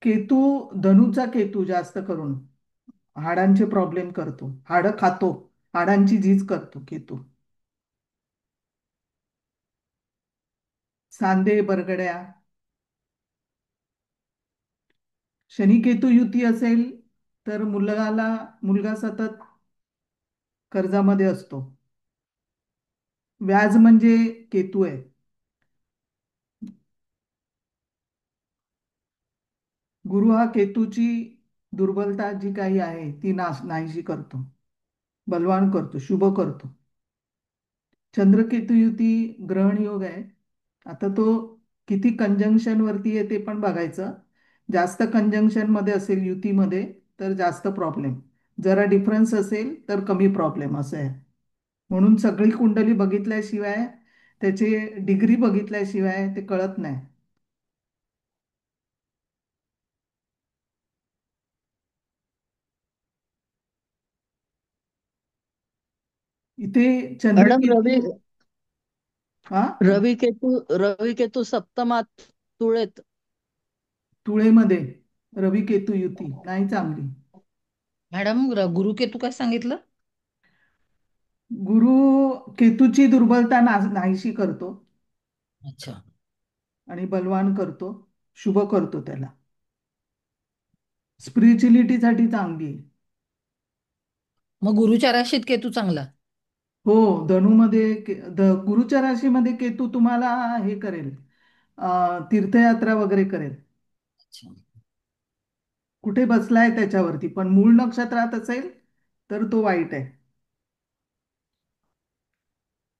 केतू, धनुचा केतू जास्त करून हाडांचे प्रॉब्लेम करतो, हाडं खातो, हाडांची झीज करतो केतू. सांधे, बरगड्या. शनी केतू युती असेल तर मुलगा सतत कर्जामध्ये असतो. व्याज म्हणजे केतू आहे. गुरु हा केतूची दुर्बलता जी काही आहे ती नाहीशी करतो, बलवान करतो, शुभ करतो. चंद्रकेतू युती ग्रहण योग आहे. आता तो किती कंजंक्शन वरती आहे ते पण बघायचं. जास्त कंजंक्शन मध्ये असेल युतीमध्ये तर जास्त प्रॉब्लेम, जरा डिफरन्स असेल तर कमी प्रॉब्लेम, असं आहे. म्हणून सगळी कुंडली बघितल्याशिवाय, त्याची डिग्री बघितल्याशिवाय ते कळत नाही. इथे मॅडम चंद्रकेतू. हा, रवी केतू सप्तमात तुळेत. तुळेमध्ये रवी केतू युती नाही चांगली. मॅडम गुरुकेतू काय सांगितलं? गुरु केतूची दुर्बलता नाहीशी करतो अच्छा. आणि बलवान करतो, शुभ करतो त्याला. स्पिरिच्युअलिटीसाठी चांगली आहे. मग गुरुच्या राशीत केतू चांगला? हो, धनुमध्ये गुरुच्या राशीमध्ये केतू तुम्हाला हे करेल, तीर्थयात्रा वगैरे करेल. अच्छा. कुठे बसलाय त्याच्यावरती, पण मूळ नक्षत्रात असेल तर तो वाईट आहे.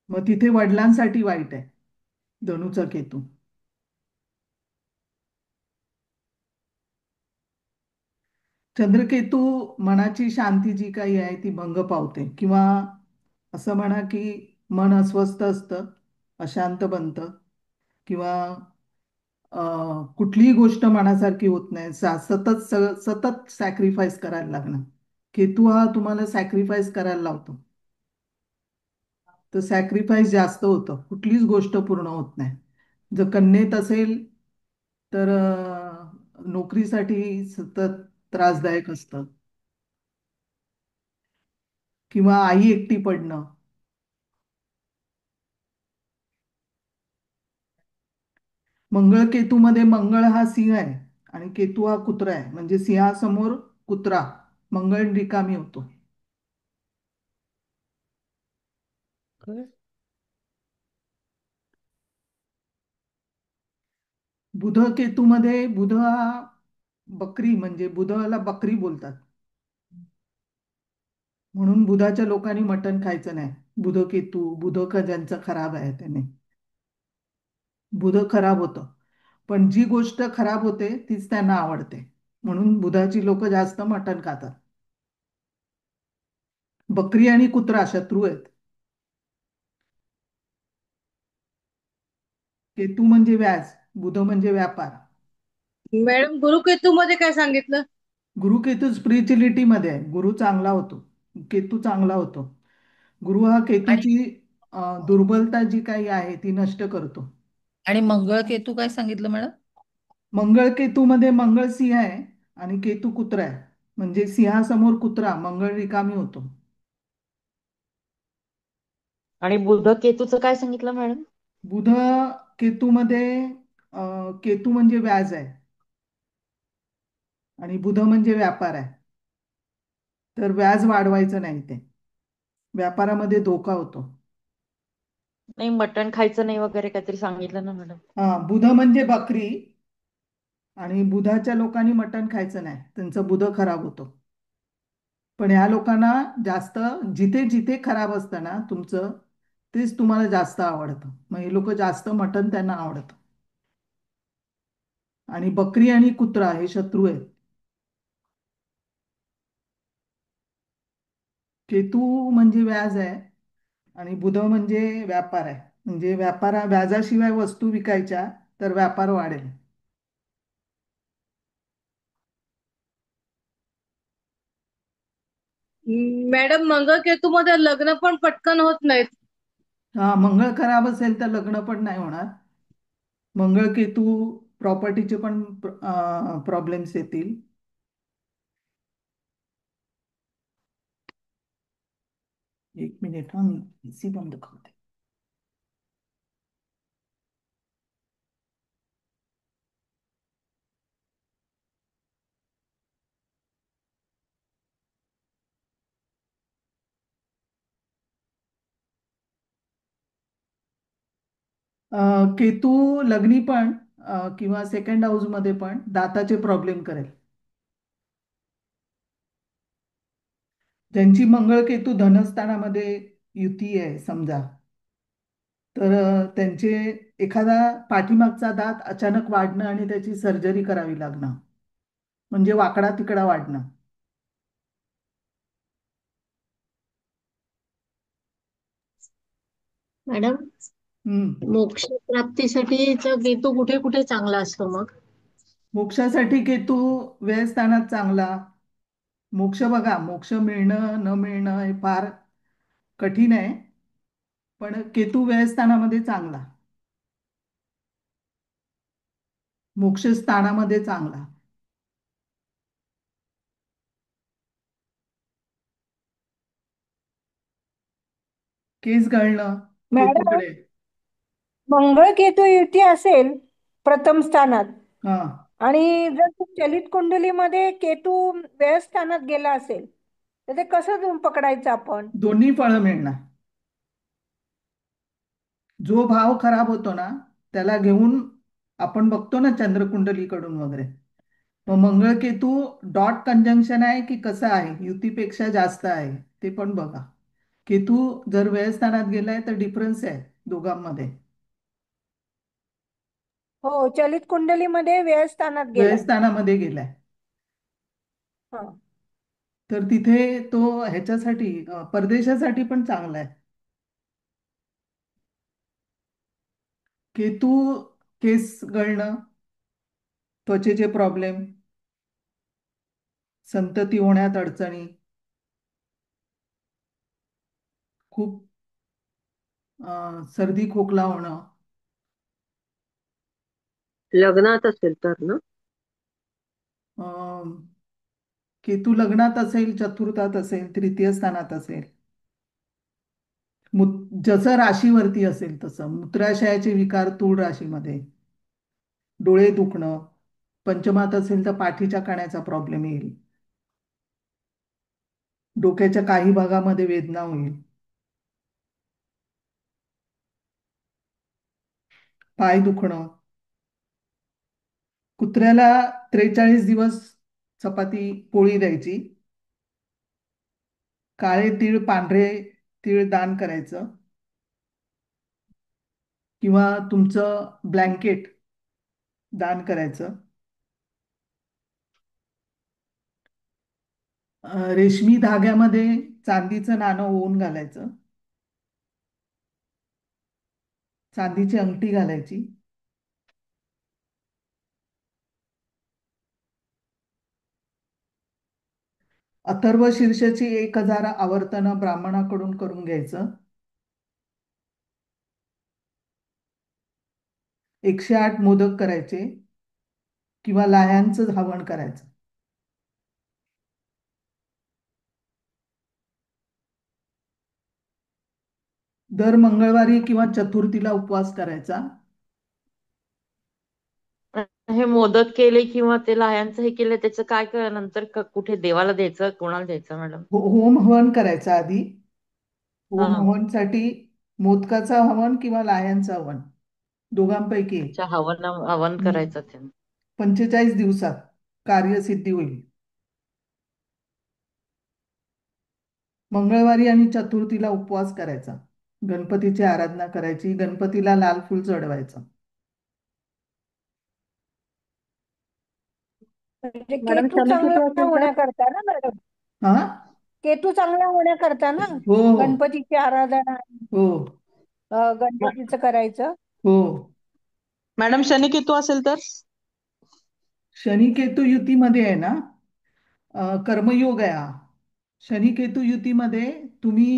मग तिथे वडिलांसाठी वाईट आहे धनुचा केतू. चंद्रकेतू मनाची शांती जी काही आहे ती भंग पावते, किंवा असं म्हणा की मन अस्वस्थ असतं, अशांत बनतं, किंवा कुठलीही गोष्ट मनासारखी होत नाही, सतत सतत सॅक्रिफाईस करायला लागणं. केतू हा तुम्हाला सॅक्रिफाईस करायला लावतो, तर सॅक्रिफाईस जास्त होतं, कुठलीच गोष्ट पूर्ण होत नाही. जर कन्येत असेल तर नोकरीसाठी सतत त्रासदायक असतं, किंवा आई एकटी पडणं. मंगळ केतूमध्ये मंगळ हा सिंह आहे आणि केतू हा कुत्रा आहे, म्हणजे सिंहासमोर कुत्रा, मंगळ रिकामी होतो. बुध केतूमध्ये, बुध हा बकरी, म्हणजे बुधाला बकरी बोलतात, म्हणून बुधाच्या लोकांनी मटण खायचं नाही. बुध केतू, बुध का ज्यांचं खराब आहे त्याने बुध खराब होतं, पण जी गोष्ट खराब होते तीच त्यांना आवडते, म्हणून बुधाची लोक जास्त मटण खातात. बकरी आणि कुत्रा शत्रू आहेत. केतू म्हणजे व्याज, बुध म्हणजे व्यापार. मॅडम गुरुकेतू मध्ये काय सांगितलं? गुरु केतू स्पिरिच्युअलिटी मध्ये आहे. गुरु चांगला होतो, केतू चांगला होतो. गुरु हा केतूची दुर्बलता जी काही आहे ती नष्ट करतो. आणि मंगळ केतू काय सांगितलं मॅडम? मंगळ केतू मध्ये मंगळ सिंह आहे आणि केतू कुत्रा आहे, म्हणजे सिंहासमोर कुत्रा, मंगळ रिकामी होतो. आणि बुध केतूचं काय सांगितलं मॅडम? बुध केतूमध्ये केतू म्हणजे व्याज आहे आणि बुध म्हणजे व्यापार आहे, तर व्याज वाढवायचं नाही, ते व्यापारामध्ये धोका होतो. नाही, मटण खायचं नाही वगैरे काहीतरी सांगितलं ना मॅडम? हा, बुध म्हणजे बकरी, आणि बुधाच्या लोकांनी मटण खायचं नाही, त्यांचं बुध खराब होतो. पण ह्या लोकांना जास्त, जिथे जिथे खराब असतं ना तुमचं, तेच तुम्हाला जास्त आवडतं, मग हे लोक जास्त मटण त्यांना आवडतं. आणि बकरी आणि कुत्रा हे शत्रू आहेत. केतू म्हणजे व्याज आहे आणि बुध म्हणजे व्यापार आहे, म्हणजे व्याजाशिवाय वस्तू विकायच्या तर व्यापार वाढेल. मॅडम मंगळ केतू मध्ये लग्न पण पटकन होत नाहीत. हा, मंगळ खराब असेल तर लग्न पण नाही होणार. मंगळ केतू प्रॉपर्टीचे पण प्रॉब्लेम्स येतील. एक मिनिट, हा मी PC बंद करते. केतू लग्नी पण किंवा सेकंड हाऊस मध्ये पण दाताचे प्रॉब्लेम करेल. ज्यांची मंगळ केतू धनस्थानामध्ये युती आहे समजा, तर त्यांचे एखादा पाठीमागचा दात अचानक वाढणं आणि त्याची सर्जरी करावी लागणं, म्हणजे वाकडा तिकडा वाढणं. मॅडम, मोक्ष प्राप्तीसाठीचा केतू कुठे कुठे चांगला असतो मग? मोक्षासाठी केतू व्ययस्थानात चांगला. मोक्ष बघा, मोक्ष मिळणं न मिळणं हे फार कठीण आहे, पण केतू व्ययस्थानामध्ये चांगला, मोक्ष स्थानामध्ये चांगला. केस गळणं मॅडम, केतूकडे. मंगळ केतू युती असेल प्रथम स्थानात हा, आणि जर चलित कुंडलीमध्ये केतू व्ययस्थानात गेला असेल तर ते कसं पकडायचं आपण? दोन्ही फळं मिळणार. जो भाव खराब होतो ना त्याला घेऊन आपण बघतो ना चंद्रकुंडलीकडून वगैरे, मग मंगळ केतू डॉट कंजंक्शन आहे की कसं आहे, युतीपेक्षा जास्त आहे ते पण बघा. केतू जर व्ययस्थानात गेलाय तर डिफरन्स आहे दोघांमध्ये. हो, चलित कुंडलीमध्ये व्ययस्थानात गेलाय. व्ययस्थानामध्ये गेलाय हा. तर तिथे तो ह्याच्यासाठी परदेशासाठी पण चांगला आहे. केतू केस गळणं, त्वचेचे प्रॉब्लेम, संतती होण्यात अडचणी, खूप सर्दी खोकला होणं. लग्नात असेल तर ना, अं, केतू लग्नात असेल, चतुर्थात असेल, तृतीय स्थानात असेल, जसं राशीवरती असेल तसं. मूत्राशयाचे विकार तूळ राशीमध्ये, डोळे दुखणं, पंचमात असेल तर पाठीच्या कण्याचा प्रॉब्लेम येईल, डोक्याच्या काही भागामध्ये वेदना होईल, पाय दुखणं. कुत्र्याला 43 दिवस चपाती पोळी द्यायची, काळे तीळ पांढरे तीळ दान करायचं, किंवा तुमचं ब्लँकेट दान करायचं. रेशमी धाग्यामध्ये चांदीचं नाणं ओवून घालायचं, चांदीची अंगठी घालायची. अथर्व शीर्षाची 1000 आवर्तनं ब्राह्मणाकडून करून घ्यायचं. 108 मोदक करायचे किंवा लाह्यांचं हवन करायचं. दर मंगळवारी किंवा चतुर्थीला उपवास करायचा. हे मोदक केले किंवा ते लाह्यांचं हे केलं त्याचं काय नंतर कुठे देवाला द्यायचं, कोणाला द्यायचं मॅडम? होम हवन करायचं आधी. होम हा. हवनसाठी मोदकाचा हवन किंवा लाह्यांचं हवन, दोघांपैकी एक. अच्छा, हवन हवन करायचं ते. 45 दिवसात कार्यसिद्धी होईल. मंगळवारी आणि चतुर्थीला उपवास करायचा, गणपतीची आराधना करायची, गणपतीला लाल फूल चढवायचं. म्हणजे मॅडम केतू शनी किती चांगला असेल तर? होण्याकरता ना मॅडम, हा, केतू चांगला होण्याकरता ना हो हो गणपतीची आराधना हो गणपतीचं करायचं. हो. मॅडम शनी केतू असेल तर? शनी केतू युतीमध्ये आहे ना, कर्मयोग आहे हा. शनी केतू युतीमध्ये तुम्ही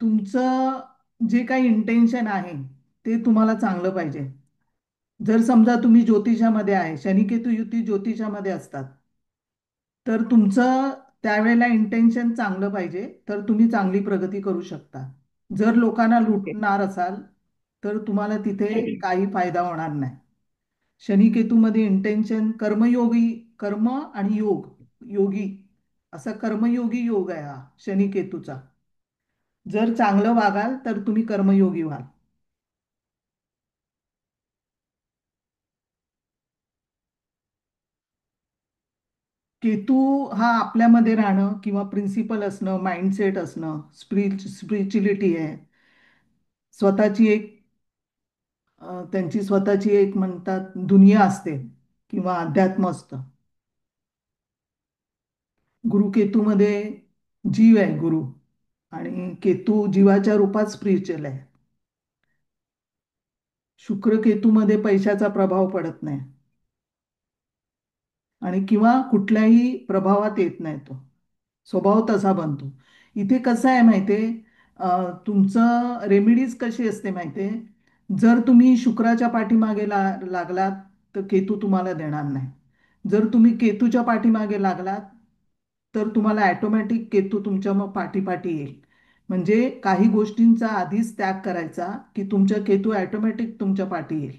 तुमचं जे काही इंटेन्शन आहे ते तुम्हाला चांगलं पाहिजे. जर समजा तुम्ही ज्योतिषामध्ये आहे, शनी केतू युती ज्योतिषामध्ये असतात, तर तुमचं त्यावेळेला इंटेन्शन चांगलं पाहिजे, तर तुम्ही चांगली प्रगती करू शकता. जर लोकांना ओके. लुटणार असाल तर तुम्हाला तिथे काही फायदा होणार नाही. शनी केतूमध्ये इंटेन्शन कर्मयोगी, कर्म आणि योग, योगी, असा कर्मयोगी योग आहे हा शनी केतूचा. जर चांगलं वागाल तर तुम्ही कर्मयोगी व्हाल. केतू हा आपल्यामध्ये राहणं किंवा प्रिन्सिपल असणं, माइंडसेट असणं, स्पिरिच्युलिटी आहे, स्वतःची एक त्यांची स्वतःची एक म्हणतात दुनिया असते किंवा अध्यात्म असतं. गुरु केतूमध्ये जीव आहे गुरु, आणि केतू जीवाच्या रूपात स्पिरिच्युअल आहे. शुक्र केतूमध्ये पैशाचा प्रभाव पडत नाही आणि किंवा कुठल्याही प्रभावात येत नाही, तो स्वभाव तसा बनतो. इथे कसं आहे माहितीये, तुमचं रेमेडीज कशी असते माहितीये, जर तुम्ही शुक्राच्या पाठीमागे लागलात तर केतू तुम्हाला देणार नाही. जर तुम्ही केतूच्या पाठीमागे लागलात तर तुम्हाला ॲटोमॅटिक केतू तुमच्या मग पाठीपाठी येईल. म्हणजे काही गोष्टींचा आधीच त्याग करायचा की तुमच्या केतू ॲटोमॅटिक तुमच्या पाठी येईल.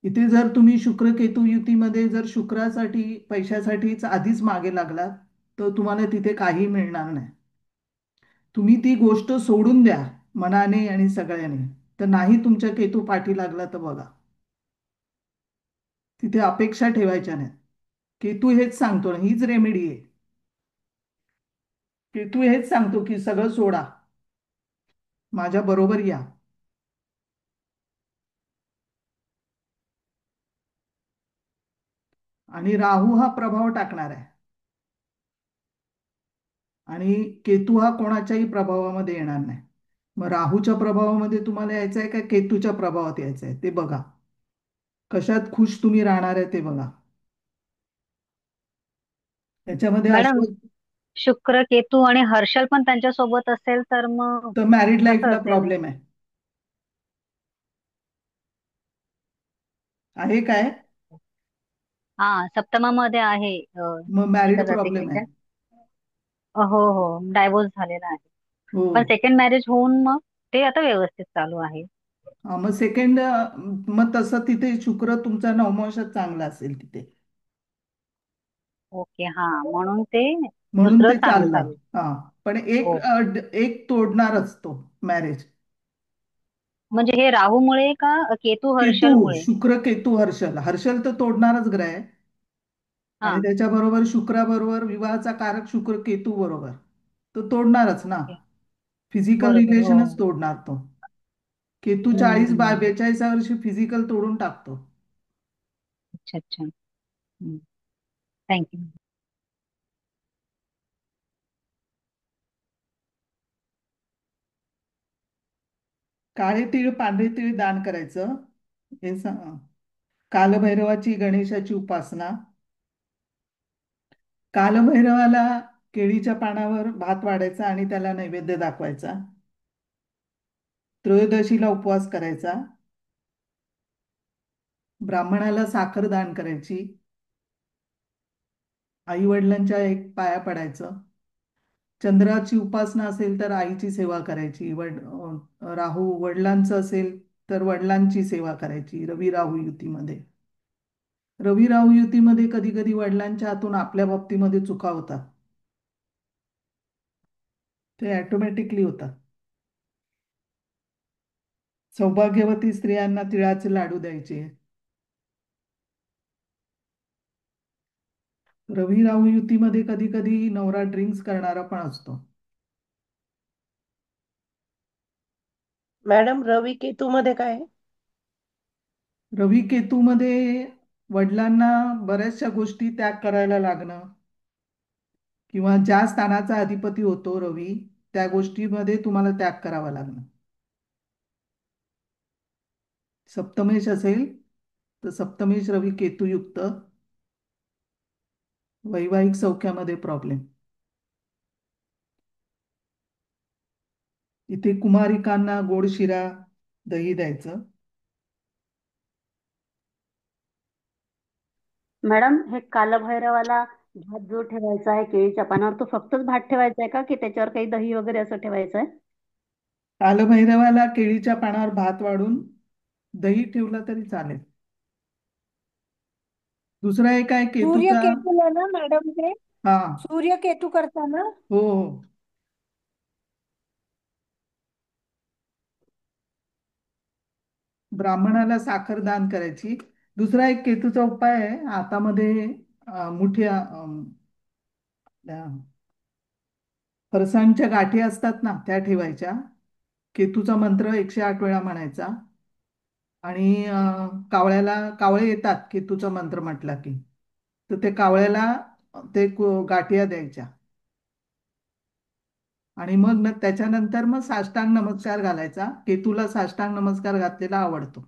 इथे जर तुम्ही शुक्र केतू युतीमध्ये जर शुक्रासाठी पैशासाठीच आधीच मागे लागलात तर तुम्हाला तिथे काही मिळणार नाही. तुम्ही ती गोष्ट सोडून द्या मनाने आणि सगळ्याने, तर नाही तुमच्या केतू पाठी लागला तर बघा. तिथे अपेक्षा ठेवायच्या नाहीत. केतू हेच सांगतो ना, हीच रेमेडी आहे. केतू हेच सांगतो की सगळं सोडा, माझ्या बरोबर या. आणि राहू हा प्रभाव टाकणार आहे आणि केतू हा कोणाच्याही प्रभावामध्ये येणार नाही. मग राहूच्या प्रभावामध्ये तुम्हाला यायचं आहे का केतूच्या प्रभावात यायचं आहे ते बघा. कशात खुश तुम्ही राहणार आहे ते बघा. त्याच्यामध्ये मॅडम, असं शुक्र केतू आणि हर्षल पण त्यांच्या सोबत असेल तर मग तर मॅरिड कसं लाईफला असेल? प्रॉब्लेम आहे काय? हा, सप्तमामध्ये आहे मग एका मॅरिड प्रॉब्लेम आहे. जातिकेच्या. हो हो, डायव्होर्स झालेला आहे. हो. पण सेकंड मॅरेज होऊन मग ते आता व्यवस्थित चालू आहे. हा, मग सेकंड, मग तसं तिथे शुक्र तुमचा नवमाशात चांगला असेल तिथे, ओके, हा, म्हणून ते म्हणून दुसरं ते चांगलं चाललं. चालू. हा, पण एक हो, एक तोडणारच तो मॅरेज. म्हणजे हे राहूमुळे का केतू केतू, हर्षलमुळे? शुक्र केतू हर्षल, हर्षल तर तोडणारच ग्रह आहे. हा, आणि त्याच्याबरोबर शुक्राबरोबर विवाहाचा कारक शुक्र केतू बरोबर तो तोडणारच ना. ओके, फिजिकल बरोबर. हो, रिलेशनच तोडणार तो. केतू हम्म, 40-42 वर्षी फिजिकल तोडून टाकतो. अच्छा अच्छा, थँक्यू. काळे तीळ पांढरे तीळ दान करायचं. हे कालभैरवाची गणेशाची उपासना. कालभैरवाला केळीच्या पानावर भात वाढायचा आणि त्याला नैवेद्य दाखवायचा. त्रयोदशीला उपवास करायचा. ब्राह्मणाला साखर दान करायची. आई वडिलांच्या एक पाया पडायचं. चंद्राची उपासना असेल तर आईची सेवा करायची. राहू वडिलांचं असेल तर वडिलांची सेवा करायची. रवी राहू युतीमध्ये, रवी राहू युतीमध्ये कधी कधी वडिलांच्या हातून आपल्या बाबतीमध्ये चुका होतात, ते ऑटोमॅटिकली होतात. सौभाग्यवती स्त्रियांना तिळाचे लाडू द्यायचे. रवी राहू युतीमध्ये कधी कधी नवरा ड्रिंक्स करणारा पण असतो. मॅडम रवी केतू मध्ये काय आहे? रवी केतूमध्ये वडिलांना बऱ्याचशा गोष्टी त्याग करायला लागणं, किंवा ज्या स्थानाचा अधिपती होतो रवी त्या गोष्टीमध्ये तुम्हाला त्याग करावा लागणं. सप्तमेश असेल तर सप्तमेश रवी केतुयुक्त, वैवाहिक सौख्यामध्ये प्रॉब्लेम. इथे कुमारिकांना गोड शिरा दही द्यायचं. मॅडम हे कालभैरवाला भात जो ठेवायचा आहे केळीच्या पानावर तो फक्तच भात ठेवायचा आहे का की त्याच्यावर काही दही वगैरे असं ठेवायचं आहे? कालभैरवाला केळीच्या पानावर भात वाढून दही ठेवलं तरी चालेल. दुसरा एक आहे केतूचा. सूर्यकेतूला ना मॅडम ते हा. सूर्यकेतू करताना. हो हो. ब्राह्मणाला साखर दान करायची. दुसरा एक केतूचा उपाय आहे. हातामध्ये मुठ्या फरसाणच्या गाठी असतात ना त्या ठेवायच्या. केतूचा मंत्र 108 वेळा म्हणायचा. आणि कावळे येतात केतूचा मंत्र म्हटला की, तर ते कावळ्याला ते गाठिया द्यायच्या. आणि मग त्याच्यानंतर मग साष्टांग नमस्कार घालायचा. केतूला साष्टांग नमस्कार घातलेला आवडतो.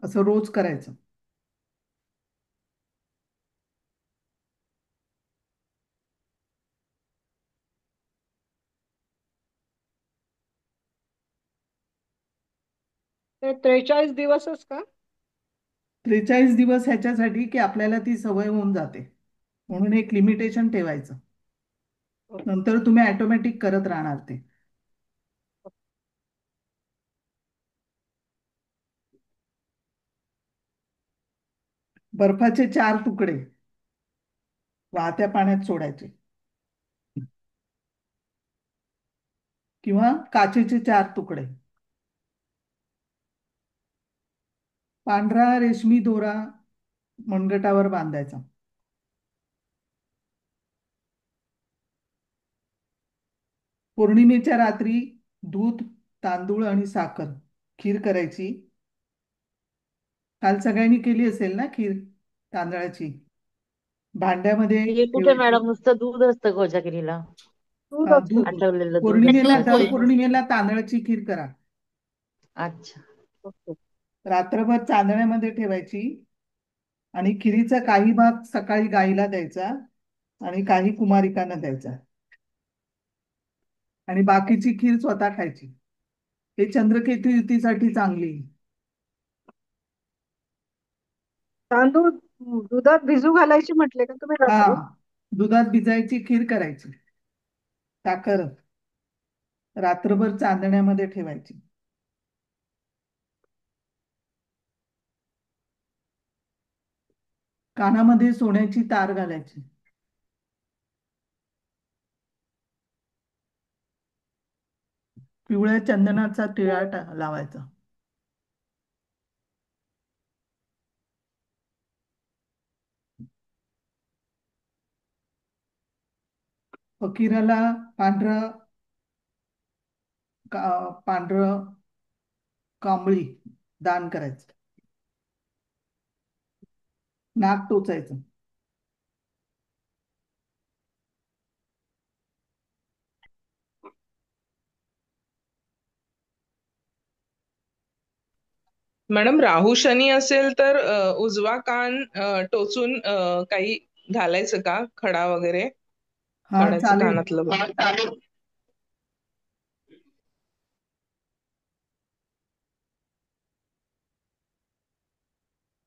असं रोज करायचं. ते 43 दिवसच का? 43 दिवस ह्याच्यासाठी की आपल्याला ती सवय होऊन जाते, म्हणून एक लिमिटेशन ठेवायचं. नंतर तुम्ही ऑटोमॅटिक करत राहणार ते. बर्फाचे 4 तुकडे वाहत्या पाण्यात सोडायचे किंवा काचेचे 4 तुकडे. पांढरा रेशमी दोरा मनगटावर बांधायचा. पौर्णिमेच्या रात्री दूध, तांदूळ आणि साखर खीर करायची. काल सगळ्यांनी केली असेल ना खीर तांदळाची. भांड्यामध्ये हे कुठे ठेवायची. मॅडम, नुसतं दूध असतं कोजागिरीला. दूध. आटवलेलं दूध पौर्णिमेला असतं. दर पौर्णिमेला तांदळाची खीर करा. अच्छा. रात्रभर चांदण्यामध्ये ठेवायची आणि खिरीचा काही भाग सकाळी गाईला द्यायचा आणि काही कुमारिकांना द्यायचा आणि बाकीची खीर स्वतः खायची. हे चंद्रकेतू युतीसाठी चांगली. तांदूळ दुधात भिजू घालायची म्हटले का तुम्ही हा, रात्री? दुधात भिजायची खीर करायची. साखर रात्रभर चांदण्यामध्ये ठेवायची. कानामध्ये सोन्याची तार घालायची. पिवळ्या चंदनाचा टिळा लावायचा. फकीराला पांढरं कांबळी दान करायचं. नाक टोचायचं. मॅडम राहू शनी असेल तर उजवा कान टोचून काही घालायचं का, खडा वगैरे हा काढायचं चालेल. कानातलं.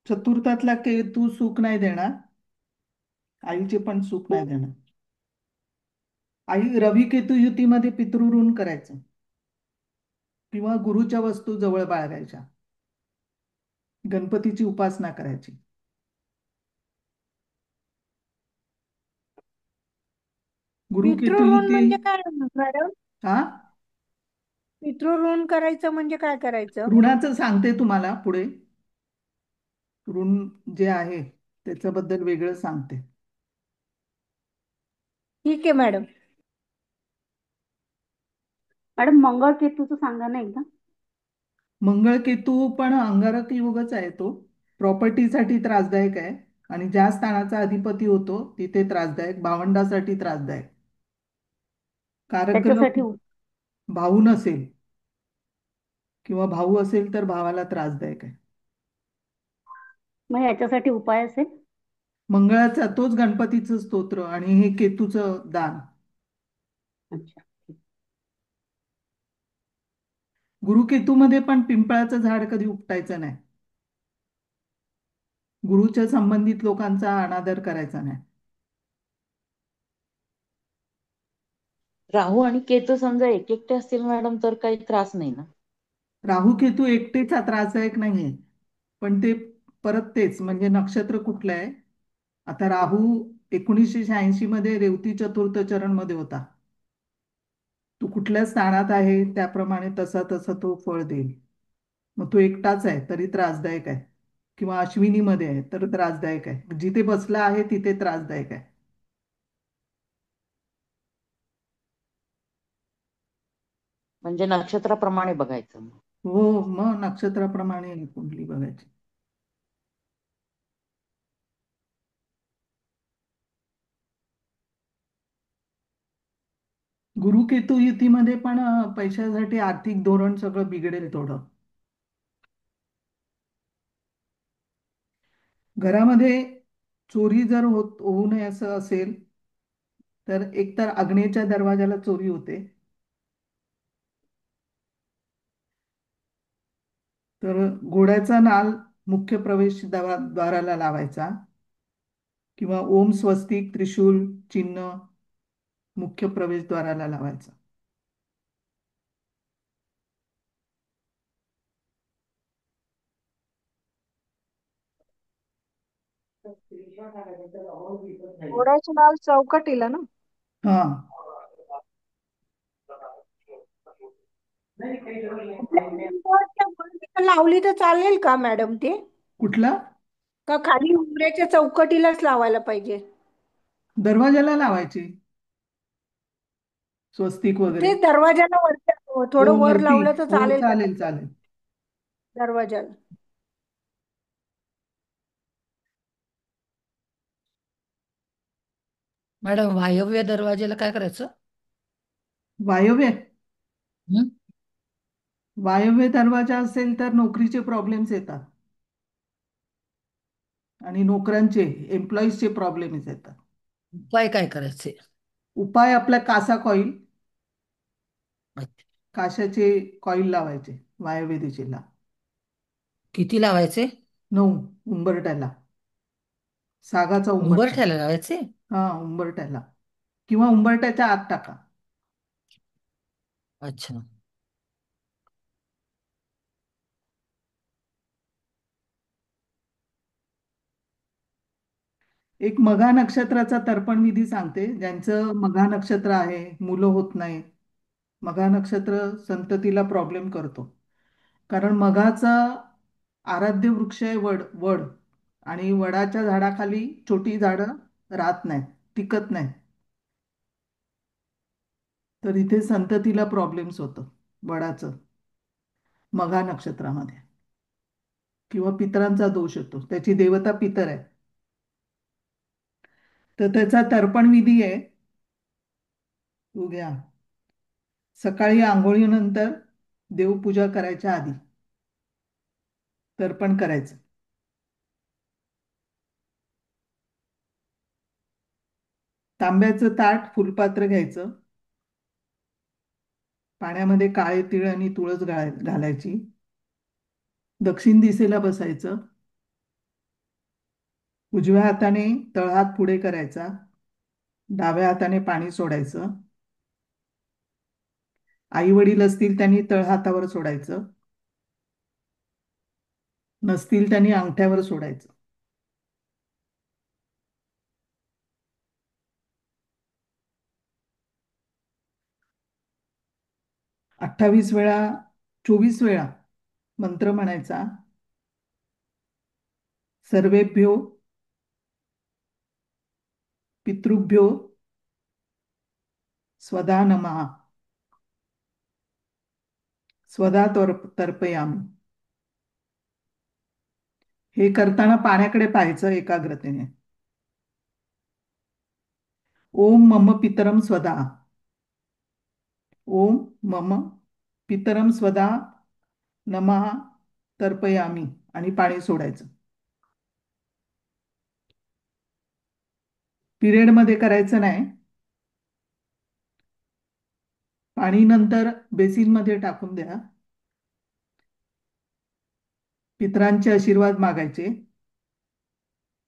चतुर्थातला केतू सुख नाही देणार. आईचे पण सुख नाही देणार. आई रवी केतू युतीमध्ये पितृऋण करायचं किंवा गुरुच्या वस्तू जवळ बाळगायच्या. गणपतीची उपासना करायची. गुरु केतू पितृऋण युती. म्हणजे काय मॅडम? हा, पितृऋण करायचं म्हणजे काय करायचं? ऋणाचं सांगते तुम्हाला पुढे. ऋण जे आहे त्याच्याबद्दल वेगळं सांगते. ठीक आहे मॅडम. मॅडम मंगळ केतूचं सांगा ना एकदा. मंगळ केतू पण अंगारक योगच आहे तो. प्रॉपर्टीसाठी त्रासदायक आहे आणि ज्या स्थानाचा अधिपती होतो तिथे त्रासदायक, भावंडासाठी त्रासदायक. कारक ग्रह त्याच्यासाठी भाऊ नसेल किंवा भाऊ असेल तर भावाला त्रासदायक आहे. मग याच्यासाठी उपाय असेल? मंगळाचा तोच गणपतीचं स्तोत्र आणि हे केतूचं दान. अच्छा. गुरुकेतूमध्ये पण पिंपळाचं झाड कधी उपटायचं नाही. गुरुच्या संबंधित लोकांचा अनादर करायचा नाही. राहू आणि केतू समजा एक एकटे असतील मॅडम तर काही त्रास नाही ना? राहू केतू एकटेचा त्रासदायक नाहीये, पण ते परत तेच म्हणजे नक्षत्र कुठलं आहे. आता राहू 1986 मध्ये रेवती चतुर्थ चरण मध्ये होता. तू कुठल्या स्थानात आहे त्याप्रमाणे तसा तसा तो फळ देईल. मग तो एकटाच आहे तरी त्रासदायक आहे, किंवा अश्विनीमध्ये आहे तर त्रासदायक आहे, जिथे बसला आहे तिथे त्रासदायक आहे. म्हणजे नक्षत्राप्रमाणे बघायचं. हो, मग नक्षत्राप्रमाणे कुंडली बघायची. गुरु केतू युतीमध्ये पण पैशासाठी आर्थिक धोरण सगळं बिघडेल थोडं. घरामध्ये चोरी जर होऊ नये असं असेल तर एकतर आग्नेयच्या दरवाजाला चोरी होते, तर घोड्याचा नाल मुख्य प्रवेशद्वाराला लावायचा, किंवा ओम स्वस्तिक त्रिशूल चिन्ह मुख्य प्रवेशद्वाराला लावायचं. घोड्याची नाल चौकटीला ना? हा, लावली तर चालेल का मॅडम ते? कुठला? का खाली उंबऱ्याच्या चौकटीलाच लावायला पाहिजे? दरवाजाला लावायची स्वस्तिक वगैरे. ते दरवाजाला हो, थोडं वर वरती. लावलं तर हो, चालेल का? चालेल चालेल. दरवाजाला. मॅडम वायव्य दरवाजेला काय करायचं? वायव्य हं? वायव्य दरवाजा असेल तर नोकरीचे प्रॉब्लेम्स येतात आणि नोकरांचे एम्प्लॉईजचे प्रॉब्लेम्स येतात. उपाय काय करायचे? उपाय आपला कासा कॉईल, काशाचे कॉईल लावायचे वायव्य दिशेला. किती लावायचे? 9 उंबरठ्याला, सागाचा उंबरठा. उंबरठ्याला लावायचे? हा, उंबरठ्याला किंवा उंबरठ्याच्या आत टाका. अच्छा. एक मघा नक्षत्राचा तर्पण विधी सांगते. ज्यांचं मघा नक्षत्र आहे, मुलं होत नाही. मघा नक्षत्र संततीला प्रॉब्लेम करतो, कारण मघाचा आराध्य वृक्ष आहे वड. वड आणि वडाच्या झाडाखाली छोटी झाडं राहत नाहीत, टिकत नाहीत, तर इथे संततीला प्रॉब्लेम्स होतं वडाचं मघा नक्षत्रामध्ये. किंवा पितरांचा दोष येतो, त्याची देवता पितर आहे, तर त्याचा तर्पण विधी आहे. तू घ्या, सकाळी आंघोळीनंतर देवपूजा करायच्या आधी तर्पण करायचं. तांब्याचं ताट फुलपात्र घ्यायचं, पाण्यामध्ये काळे तीळ आणि तुळस घालायची, दक्षिण दिशेला बसायचं, उजव्या हाताने तळहात पुढे करायचा, डाव्या हाताने पाणी सोडायचं. आई वडील असतील त्यांनी तळहातावर सोडायचं, नसतील त्यांनी अंगठ्यावर सोडायचं. अठ्ठावीस वेळा 24 वेळा मंत्र म्हणायचा. सर्वेभ्यो पितृभ्यो स्वधा नमः, स्वधा तर्पयामी. हे करताना पाण्याकडे पाहायचं एकाग्रतेने. ओम मम पितरम स्वधा, ओम मम पितरम स्वधा नमः तर्पयामी, आणि पाणी सोडायचं. पिरियड मध्ये करायचं नाही. पाणी नंतर बेसिन मध्ये टाकून द्या. पितरांचे आशीर्वाद मागायचे.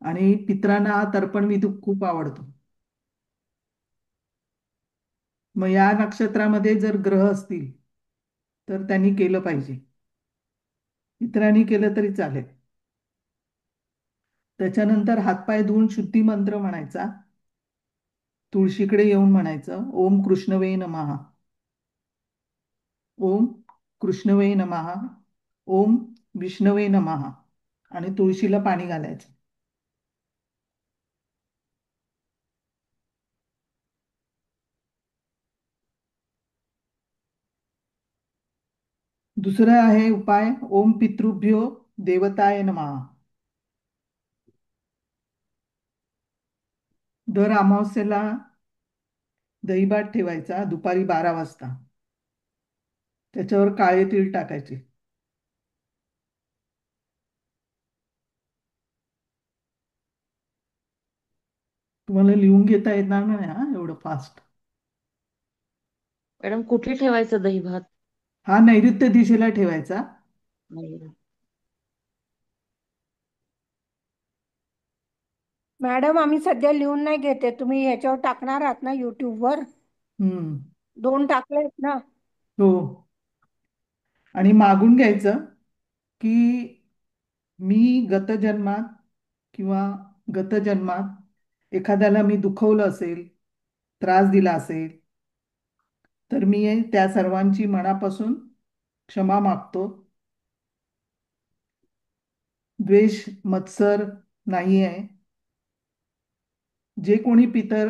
आणि पित्रांना हा तर्पण विधी खूप आवडतो. मग या नक्षत्रामध्ये जर ग्रह असतील तर त्यांनी केलं पाहिजे. पित्रांनी केलं तरी चालेल. त्याच्यानंतर हातपाय धुवून शुद्धी मंत्र म्हणायचा. तुळशीकडे येऊन म्हणायचं, ओम कृष्णवे नमः, ओम कृष्णवे नमः, ओम विष्णवे नमः, आणि तुळशीला पाणी घालायचं. दुसरं आहे उपाय, ओम पितृभ्यो देवताय नमः. दर अमावस्येला दहीभात ठेवायचा दुपारी 12 वाजता. त्याच्यावर काळे तीळ टाकायचे. तुम्हाला लिहून घेता येणार नाही हा एवढं फास्ट. मॅडम कुठे ठेवायचं दही भात? हा नैऋत्य दिशेला ठेवायचा. मॅडम आम्ही सध्या लिहून नाही घेते, तुम्ही ह्याच्यावर टाकणार आहात ना युट्यूबवर? 2 टाकलेत ना. हो. आणि मागून घ्यायचं की मी गत जन्मात किंवा गत जन्मात एखाद्याला मी दुखवलं असेल, त्रास दिला असेल, तर मी त्या सर्वांची मनापासून क्षमा मागतो. द्वेष मत्सर नाही आहे. जे कोणी पितर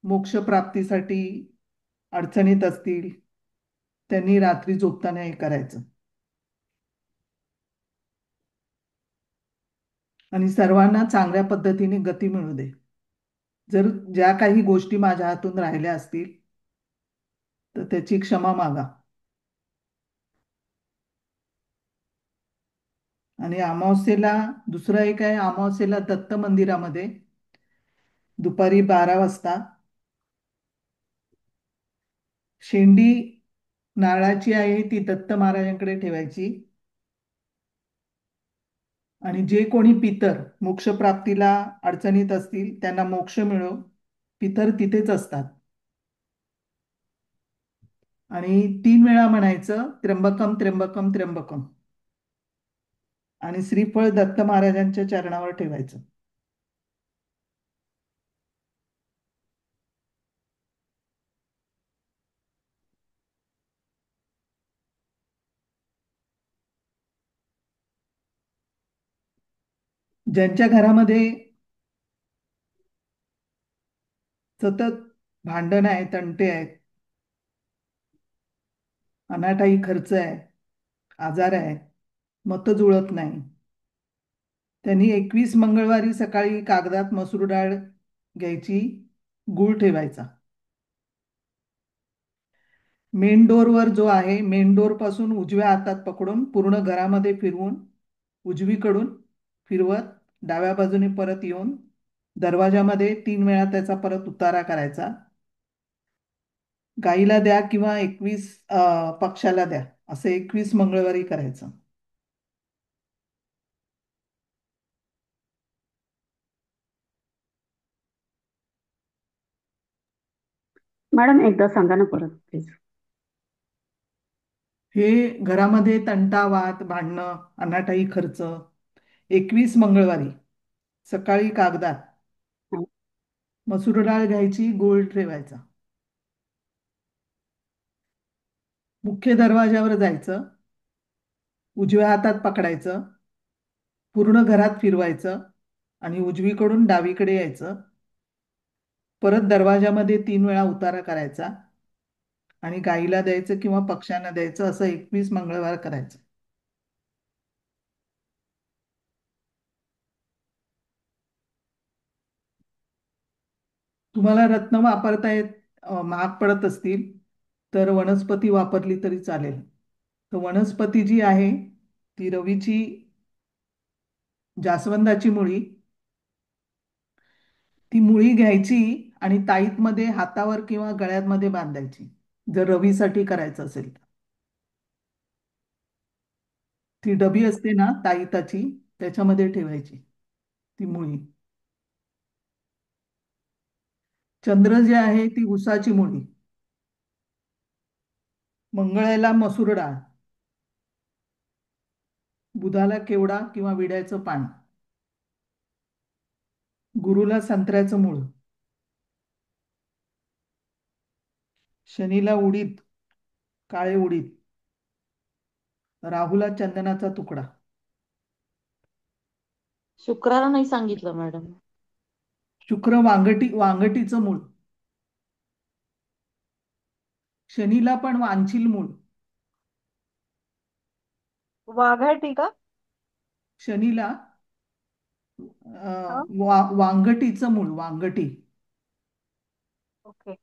मोक्षप्राप्तीसाठी अडचणीत असतील त्यांनी रात्री झोपताना हे करायचं. आणि सर्वांना चांगल्या पद्धतीने गती मिळू दे. जर ज्या काही गोष्टी माझ्या हातून राहिल्या असतील तर त्याची क्षमा मागा. आणि अमावस्येला दुसरं एक आहे, अमावस्येला दत्त मंदिरामध्ये दुपारी 12 वाजता शेंडी नारळाची आहे ती दत्त महाराजांकडे ठेवायची. आणि जे कोणी पितर मोक्षप्राप्तीला अडचणीत असतील त्यांना मोक्ष मिळो, पितर तिथेच असतात. आणि 3 वेळा म्हणायचं, त्र्यंबकम त्र्यंबकम त्र्यंबकम, आणि श्रीफळ दत्त महाराजांच्या चरणावर ठेवायचं. ज्यांच्या घरामध्ये सतत भांडण आहे, तंटे आहेत, अनाठाई खर्च आहे, आजार आहे, मतं जुळत नाही, त्यांनी 21 मंगळवारी सकाळी कागदात मसूर डाळ घ्यायची, गूळ ठेवायचा. मेन डोरवर जो आहे, मेन डोर पासून उजव्या हातात पकडून पूर्ण घरामध्ये फिरवून उजवीकडून फिरवत डाव्या बाजूने परत येऊन दरवाजामध्ये 3 वेळा त्याचा परत उतारा करायचा. गाईला द्या किंवा 21 पक्षाला द्या, असं 21 मंगळवारी करायचं. मॅडम एकदा सांगा ना परत प्लीज. हे घरामध्ये तंटा वाद भांडणं अनाठाई खर्च 21 मंगळवारी सकाळी कागदात मसूर डाळ घ्यायची, गूळ ठेवायचा. मुख्य दरवाजावर जायचं, उजव्या हातात पकडायचं, पूर्ण घरात फिरवायचं आणि उजवीकडून डावीकडे यायचं. परत दरवाजामध्ये 3 वेळा उतारा करायचा आणि गाईला द्यायचं किंवा पक्ष्यांना द्यायचं, असं 21 मंगळवार करायचं. तुम्हाला रत्न वापरता येत महाग पडत असतील तर वनस्पती वापरली तरी चालेल. तर वनस्पती जी आहे ती रवीची जास्वंदाची मुळी, ती मुळी घ्यायची आणि ताईतमध्ये हातावर किंवा गळ्यामध्ये बांधायची जर रवीसाठी करायचं असेल तर. ती डबी असते ना ताईताची, त्याच्यामध्ये ठेवायची. ती मुळी. चंद्र जे आहे ती उसाची मुळी. मंगळाला मसूर डाळ. बुधाला केवडा किंवा विड्याचं पान. गुरुला संत्र्याचं मूळ. शनीला उडीद, काळे उडीद. राहूला चंदनाचा तुकडा. शुक्राला नाही सांगितलं मॅडम. शुक्र वांगटीचं मूळ. शनीला पण वांछील मूळ. वाघाटी का? शनीला हा वांगटीचं मूळ, वांगटी. ओके.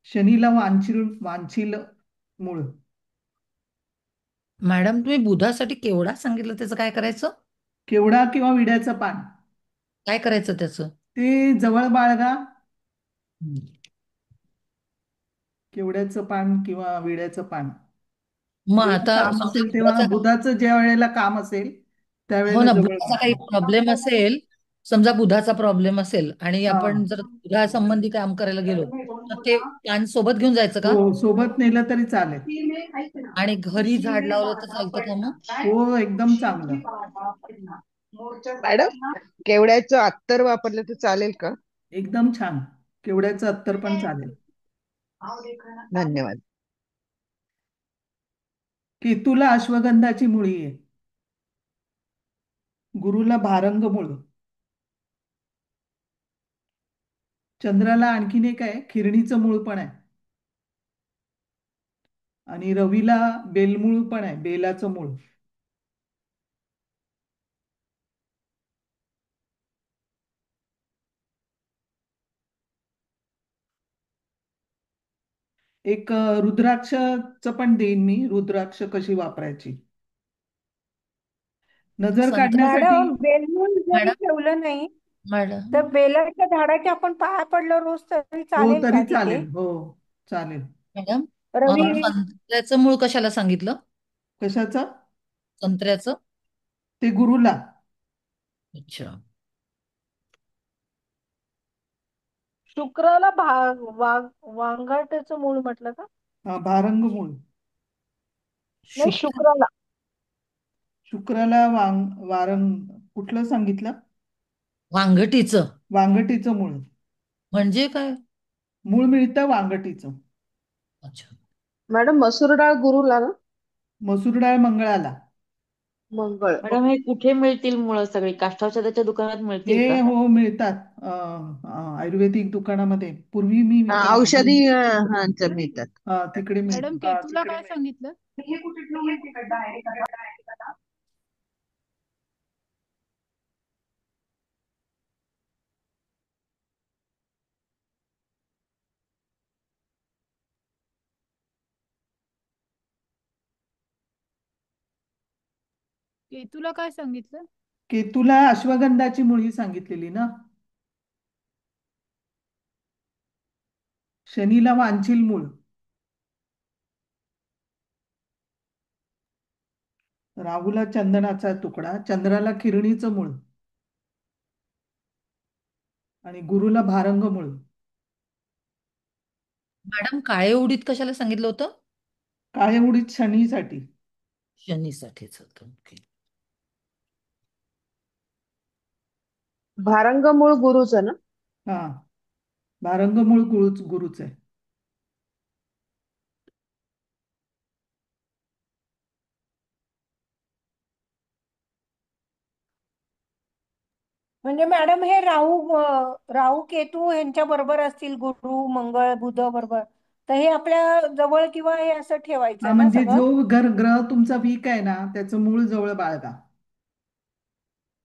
शनीला वांछील मूळ. मॅडम तुम्ही बुधासाठी केवढा सांगितलं त्याचं काय करायचं? केवडा किंवा विड्याचं पान. काय करायचं त्याचं? ते जवळ बाळगा. हम्म. केवड्याचं पान किंवा विड्याचं पान. मग जेव्हा आता काम समजा असेल तेव्हा बुधाचं ज्या वेळेला काम असेल हो त्यावेळेला ना, जवळ बुधाचा काही बाळगा. प्रॉब्लेम असेल, समजा बुधाचा प्रॉब्लेम असेल आणि हा. आपण जर बुधा संबंधी काम करायला गेलो तर ते प्लॅन सोबत घेऊन जायचं का? हो, सोबत नेलं तरी चालेल. आणि घरी झाड लावलं तर चालतं का मग? हो, एकदम चांगलं. मॅडम केवड्याचं अत्तर वापरलं तर चालेल का? एकदम छान. केवड्याचं अत्तर पण चालेल. धन्यवाद. केतूला अश्वगंधाची मुळी आहे. गुरुला भारंग मूळ. चंद्राला आणखीन एक आहे, खिरणीचं मूळ पण आहे. आणि रवीला बेलमूळ पण आहे, बेलाचं मूळ. एक रुद्राक्षचं पण देईन मी, रुद्राक्ष कशी वापरायची. नजर काढण्यासाठी. मॅडम बेलमूल जरी ठेवलं नाही मॅडम तर बेलाच्या झाडाच्या आपण पाया पडलो रोज तरी हो, चालेल का तरी तिथे? चालेल. हो, चालेल. मॅडम रवी संत्र्याचं मूळ कशाला सांगितलं? कशाचं? संत्र्याचं. ते गुरुला. अच्छा. शुक्राला वांगाट्याचं मूळ म्हटलं का? हा, भारंग मूळ. नाही, शुक्राला. शुक्राला कुठलं सांगितलं? वांगटीचं. वांगटीचं मूळ. म्हणजे काय? मूळ मिळतं वांगटीचं. अच्छा. मॅडम मसूर डाळ गुरुला ना? मसूर डाळ मंगळाला. मंगळ. मॅडम हे कुठे मिळतील मुळं सगळी? काष्टाौषधाच्या दुकानात मिळतील हे का? हो, मिळतात. आयुर्वेदिक दुकानामध्ये. पूर्वी मी विकत होते. औषधी मिळतात. हा, तिकडे मॅडम मिळतात. केतूला काय सांगितलं? केतूला काय सांगितलं? केतूला अश्वगंधाची मुळी सांगितलेली ना. शनीला वांछील मूळ. राहूला चंदनाचा तुकडा. चंद्राला खिरणीचं मूळ. आणि गुरुला भारंग मूळ. मॅडम काळे उडीद कशाला सांगितलं होतं? काळे उडीद शनीसाठी. शनीसाठीच होतं. ओके. भारंग मूळ गुरुचं ना? हा, भारंग मूळ गुरुच आहे. म्हणजे मॅडम हे राहू केतू यांच्या बरोबर असतील, गुरु मंगळ बुध बरोबर, तर हे आपल्या जवळ किंवा हे असं हा, ठेवायचं ना म्हणजे सगळं? जो ग्रह तुमचा वीक आहे ना त्याचं मूळ जवळ बाळगा.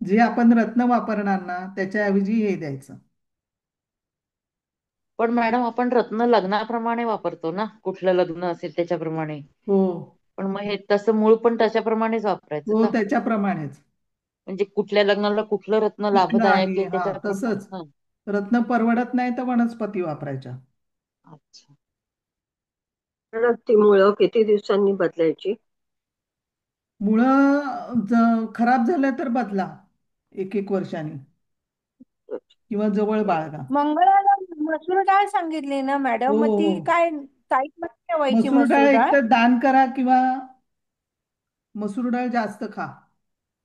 जे आपण रत्न वापरणार ना त्याच्याऐवजी हे द्यायचं. पण मॅडम आपण रत्न लग्नाप्रमाणे वापरतो ना, कुठलं लग्न असेल त्याच्याप्रमाणे. हो पण मग हे तसं मूळ पण त्याच्याप्रमाणेच वापरायचं हो, का? त्याच्याप्रमाणेच. म्हणजे कुठल्या लग्नाला कुठलं रत्न कुठलं लाभदायक आहे, आहे हा, त्याच्याप्रमाणे. तसंच. रत्न परवडत नाही तर वनस्पती वापरायच्या. अच्छा. मॅडम ती मुळं किती दिवसांनी बदलायची? मुळं खराब झालं तर बदला. एक वर्षांनी किंवा जवळ बाळगा. मंगळाला मसूर डाळ सांगितली ना हो मॅडम, मग हो. ती काय साईड मध्ये ठेवायची मसूर मसूर डाळ डाळ? एकतर दान करा किंवा मसूर डाळ जास्त खा.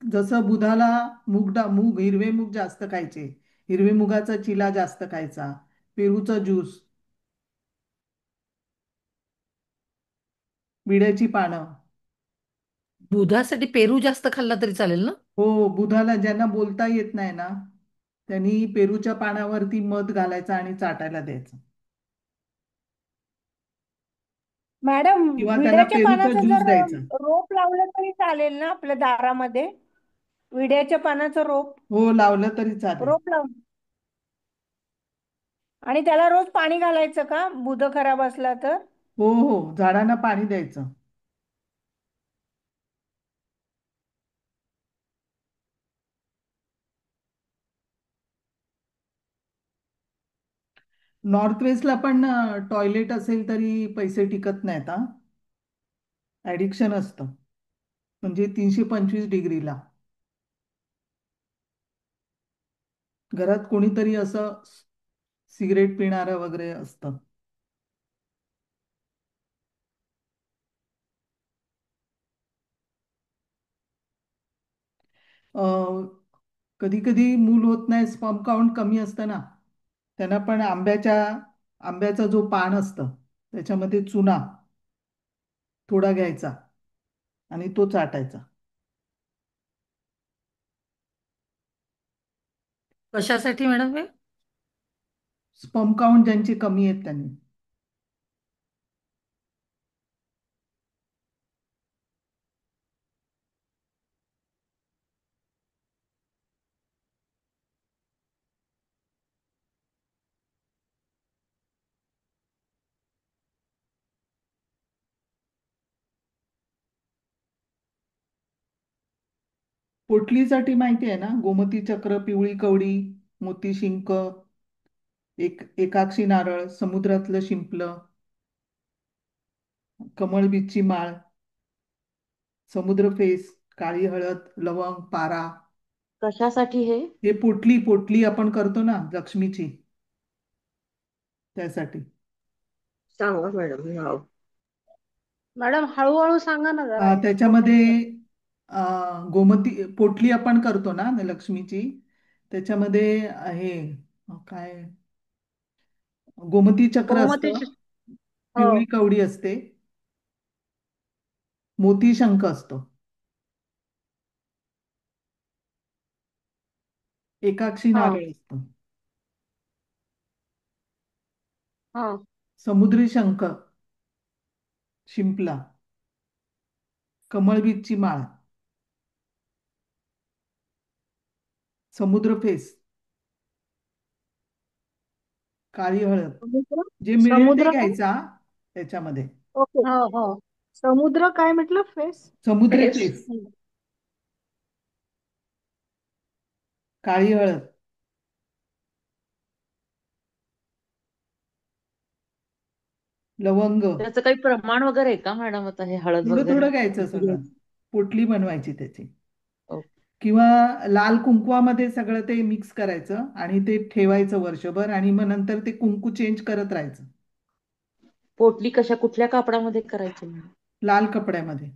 जसं बुधाला मूग हिरवे मूग जास्त खायचे, हिरवे मुगाचा चिला जास्त खायचा, पेरूचा ज्यूस, विड्याची पानं. दुधासाठी पेरू जास्त खाल्ला तरी चालेल ना? हो, बुधाला ज्यांना बोलता येत नाही ना त्यांनी पेरूच्या पानावरती मध घालायचा आणि चाटायला द्यायचं, मॅडम, किंवा त्यांना विड्याच्या पेरूचा पानाचं ज्यूस जर द्यायचा. रोप लावलं तरी चालेल ना आपल्या दारामध्ये? विड्याच्या पानाचं रोप हो, लावलं तरी चालेल. रोप लावून आणि त्याला रोज पाणी घालायचं का बुध खराब असला तर? हो हो, झाडांना पाणी द्यायचं. नॉर्थ वेस्टला पण टॉयलेट असेल तरी पैसे टिकत नाहीत. हा, ॲडिक्शन असतं, म्हणजे 325 डिग्रीला घरात कोणीतरी असं सिगरेट पिणारं वगैरे असतं. कधी कधी मूल होत नाही, स्पर्म काउंट कमी असतं ना, त्यांना पण आंब्याचा जो पान असतं त्याच्यामध्ये चुना थोडा घ्यायचा आणि तो चाटायचा. कशासाठी मॅडम हे? स्पर्म काउंट ज्यांचे कमी आहेत त्यांनी. पोटलीसाठी माहिती आहे ना, गोमती चक्र, पिवळी कवडी, मोती शिंक, एकाक्षी नारळ, समुद्रातलं शिंपलं, कमळ बीजची माळ, समुद्रफेस, काळी हळद, लवंग, पारा. कशासाठी हे? हे पोटली पोटली आपण करतो ना लक्ष्मीची, त्यासाठी. सांगा मॅडम नाव. मॅडम हळूहळू सांगा ना जरा. त्याच्यामध्ये गोमती पोटली आपण करतो ना लक्ष्मीची, त्याच्यामध्ये हे काय, गोमती चक्र गोमती असतं, हो. पिवळी कवडी असते, मोती शंख असतो, एकाक्षी हा नारळ असतं, हा समुद्री शंख, शिंपला, कमळबीजची माळ, समुद्रफेस, काळी हळद. समुद्र जे मिळेल ते समुद्र काय? घ्यायचा त्याच्यामध्ये. ओके. हो हो. समुद्र काय म्हटलं? फेस? समुद्री फेस. फेस, काळी हळद, लवंग. त्याचं काही प्रमाण वगैरे आहे का मॅडम? आता हे हळद थोडं वगैरे थोडं घ्यायचं किती सगळं, घ्यायचं? पोटली बनवायची त्याची, ओके. किंवा लाल कुंकवामध्ये सगळं ते मिक्स करायचं आणि ते ठेवायचं वर्षभर, आणि मग नंतर ते कुंकू चेंज करत राहायचं. पोटली कुठल्या कापडामध्ये करायची मॅडम? लाल कपड्यामध्ये.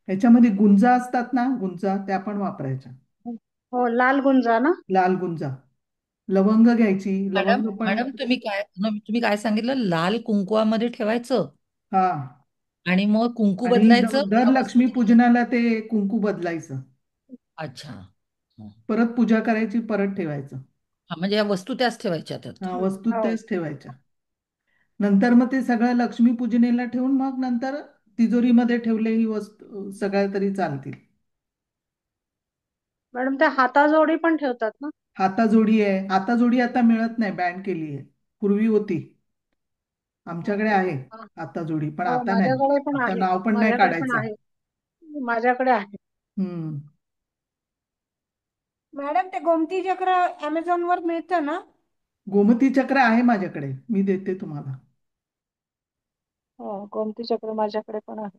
ह्याच्यामध्ये गुंजा असतात ना, गुंजा त्या पण वापरायच्या. हो, लाल गुंजा ना? लाल गुंजा. लवंग घ्यायची, मॅडम लवंग पण. मॅडम तुम्ही काय सांगितलं? लाल कुंकवामध्ये ठेवायचं हा, आणि मग कुंकू आणि बदलायचं दर का वस्तू? लक्ष्मीपूजनाला ते कुंकू बदलायचं, अच्छा. हं. परत पूजा करायची, परत ठेवायचं. हा, म्हणजे या वस्तू त्याच ठेवायच्या त्यात. हा, वस्तू हो. तेच ठेवायच्या. नंतर मग ते सगळं लक्ष्मीपूजनेला ठेवून मग नंतर तिजोरीमध्ये ठेवले ही वस्तू सगळ्या तरी चालतील. मॅडम त्या हाताजोडी पण ठेवतात ना? हाताजोडी आहे, हाताजोडी आता मिळत नाही, बॅन केली आहे. पूर्वी होती, आमच्याकडे आहे हा. हाताजोडी, पण हो, आता नाही. माझ्याकडे पण आता आहे. नाव पण नाही माझ्याकडे पण काढायचं. आहे. माझ्याकडे आहे. हम्म. मॅडम, ते गोमती चक्र Amazon वर मिळतं ना? गोमती चक्र आहे माझ्याकडे, मी देते तुम्हाला. हो, गोमती चक्र माझ्याकडे पण आहे.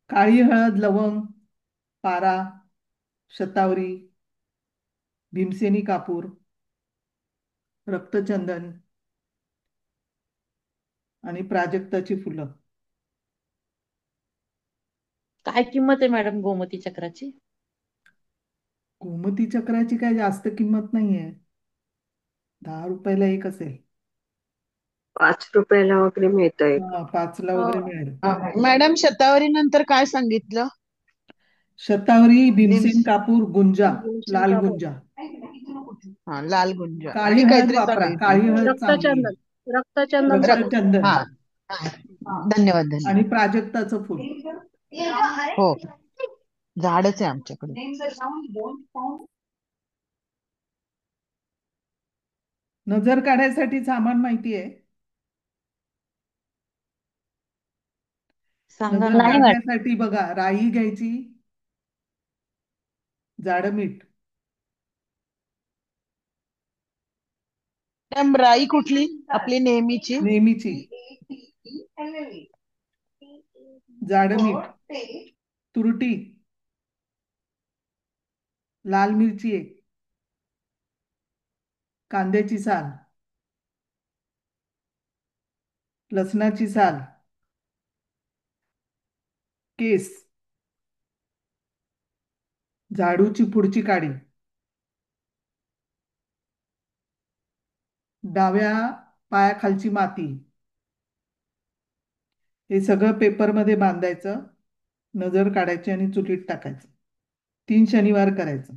काळी हळद, लवंग, पारा, शतावरी, भीमसेनी कापूर, रक्तचंदन आणि प्राजक्ताची फुलं. काय किंमत आहे मॅडम गोमती चक्राची? गोमती चक्राची काय जास्त किंमत नाहीये, 10 रुपयाला एक असेल. 5 रुपयाला वगैरे मिळतंय. 5ला वगैरे मिळेल. मॅडम शतावरी नंतर काय सांगितलं? शतावरी, भीमसेन कापूर, गुंजा, भीमसेन लाल कापूर. गुंजा. हा, लाल गुंजा काळी आणि हळद काहीतरी वापरा, सांगितलं. काळी हळद चांगली आहे. रक्तचंदन सांगितलं. रक्तचंदन हा हा. धन्यवाद आणि धन्यवाद. प्राजक्ताचं फुल. हो, झाडच आहे आमच्याकडे. नजर काढायसाठी सामान माहिती आहे? सांगा नजर ना. नाही मॅडम. काढण्यासाठी बघा, राई घ्यायची, जाडं मीठ. मॅडम राई कुठली? आपली नेहमीची. नेहमीची. जाडं मीठ, तुरटी, लाल मिरची एक, कांद्याची साल, लसणाची साल, केस, झाडूची पुढची काडी, डाव्या पायाखालची माती. हे सगळं पेपरमध्ये बांधायचं, नजर काढायची आणि चुलीत टाकायचं. 3 शनिवार करायचं.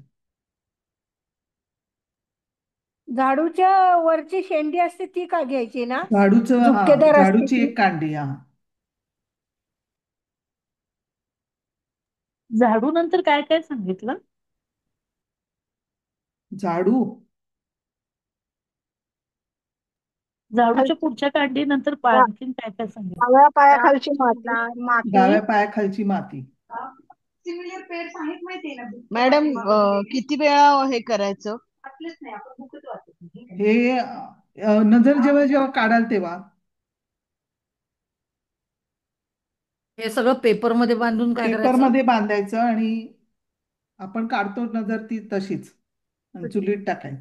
झाडूच्या वरची शेंडी असते ती का घ्यायची ना? झाडूचं झुपकेदार असते झाडूची ती. एक कांडी. झाडू नंतर काय काय सांगितलं? झाडू झाडूच्या पुढच्या काढणी नंतर डा- आणखीन काय काय सांगितलं? डाव्या पायाखालची डाव्या माती. पायाखालची माती. मॅडम किती वेळा हे करायचं? हे नजर जेव्हा जेव्हा काढाल तेव्हा. हे सगळं पेपरमध्ये बांधून काय करायचं? पेपरमध्ये बांधायचं आणि आपण काढतो नजर ती तशीच आणि चुलीत टाकायचं.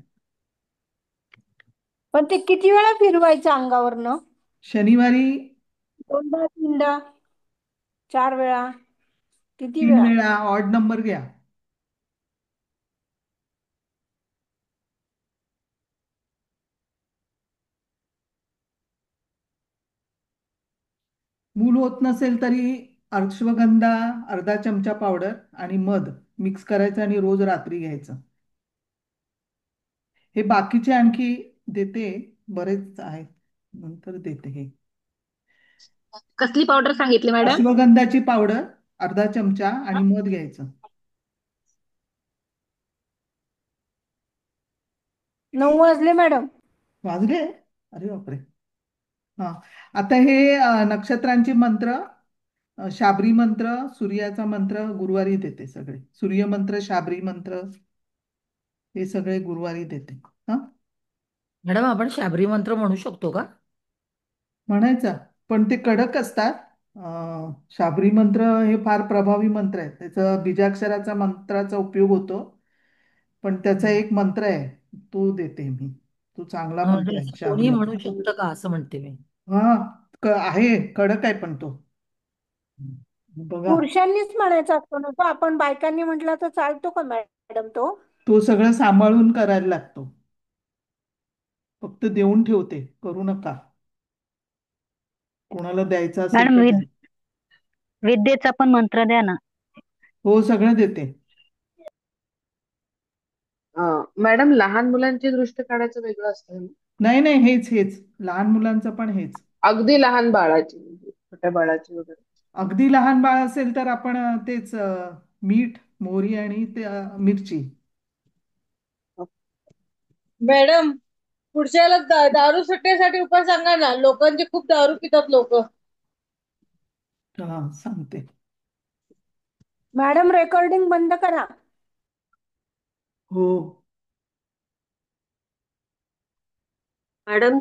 पण ते किती वेळा फिरवायचं अंगावरनं? शनिवारी 2दा 3दा 4 वेळा किती 3 वेळा? वेळा. ऑड नंबर घ्या. मूल होत नसेल तरी अश्वगंधा, अर्धा चमचा पावडर आणि मध मिक्स करायचं आणि रोज रात्री घ्यायचं. हे बाकीचे आणखी देते, बरेच आहेत, नंतर देते. हे कसली पावडर सांगितली मॅडम? अश्वगंधाची पावडर अर्धा चमचा आणि मध घ्यायचं. 9 वाजले मॅडम. वाजले? अरे बापरे. हा, आता हे नक्षत्रांची मंत्र, शाबरी मंत्र, सूर्याचा मंत्र गुरुवारी देते. सगळे सूर्यमंत्र, शाबरी मंत्र हे सगळे गुरुवारी देते. हा, मॅडम आपण शाबरी मंत्र म्हणू शकतो का? म्हणायचं, पण ते कडक असतात. शाबरी मंत्र हे फार प्रभावी मंत्र आहे. त्याचा बीजाक्षराचा मंत्राचा उपयोग होतो, पण त्याचा एक मंत्र आहे तो देते मी. तो चांगला मंत्र म्हणजे आहे कोणी शाबरी. म्हणू शकतं का असं म्हणते मी. हा, आहे, कडक आहे पण तो. बघा, पुरुषांनीच म्हणायचा असतो ना तो, आपण बायकांनी म्हटलं तर चालतो का मॅडम तो? तो सगळं सांभाळून करायला लागतो. फक्त देऊन ठेवते, करू नका. कोणाला द्यायचा असेल मॅडम तर द्या. विद्येचा पण मंत्र द्या ना. हो, सगळं देते. मॅडम लहान मुलांची दृष्टी काढायचं वेगळं असतं ना? नाही नाही, हेच हेच लहान मुलांचं पण हेच. अगदी लहान बाळाची, छोट्या बाळाची वगैरे. अगदी लहान बाळ असेल तर आपण तेच मीठ, मोहरी आणि मिरची. मॅडम पुढच्या याला दारू सुटण्यासाठी उपाय सांगा ना. लोकांचे खूप दारू पितात लोक. हा, सांगते. मॅडम रेकॉर्डिंग बंद करा. हो. मॅडम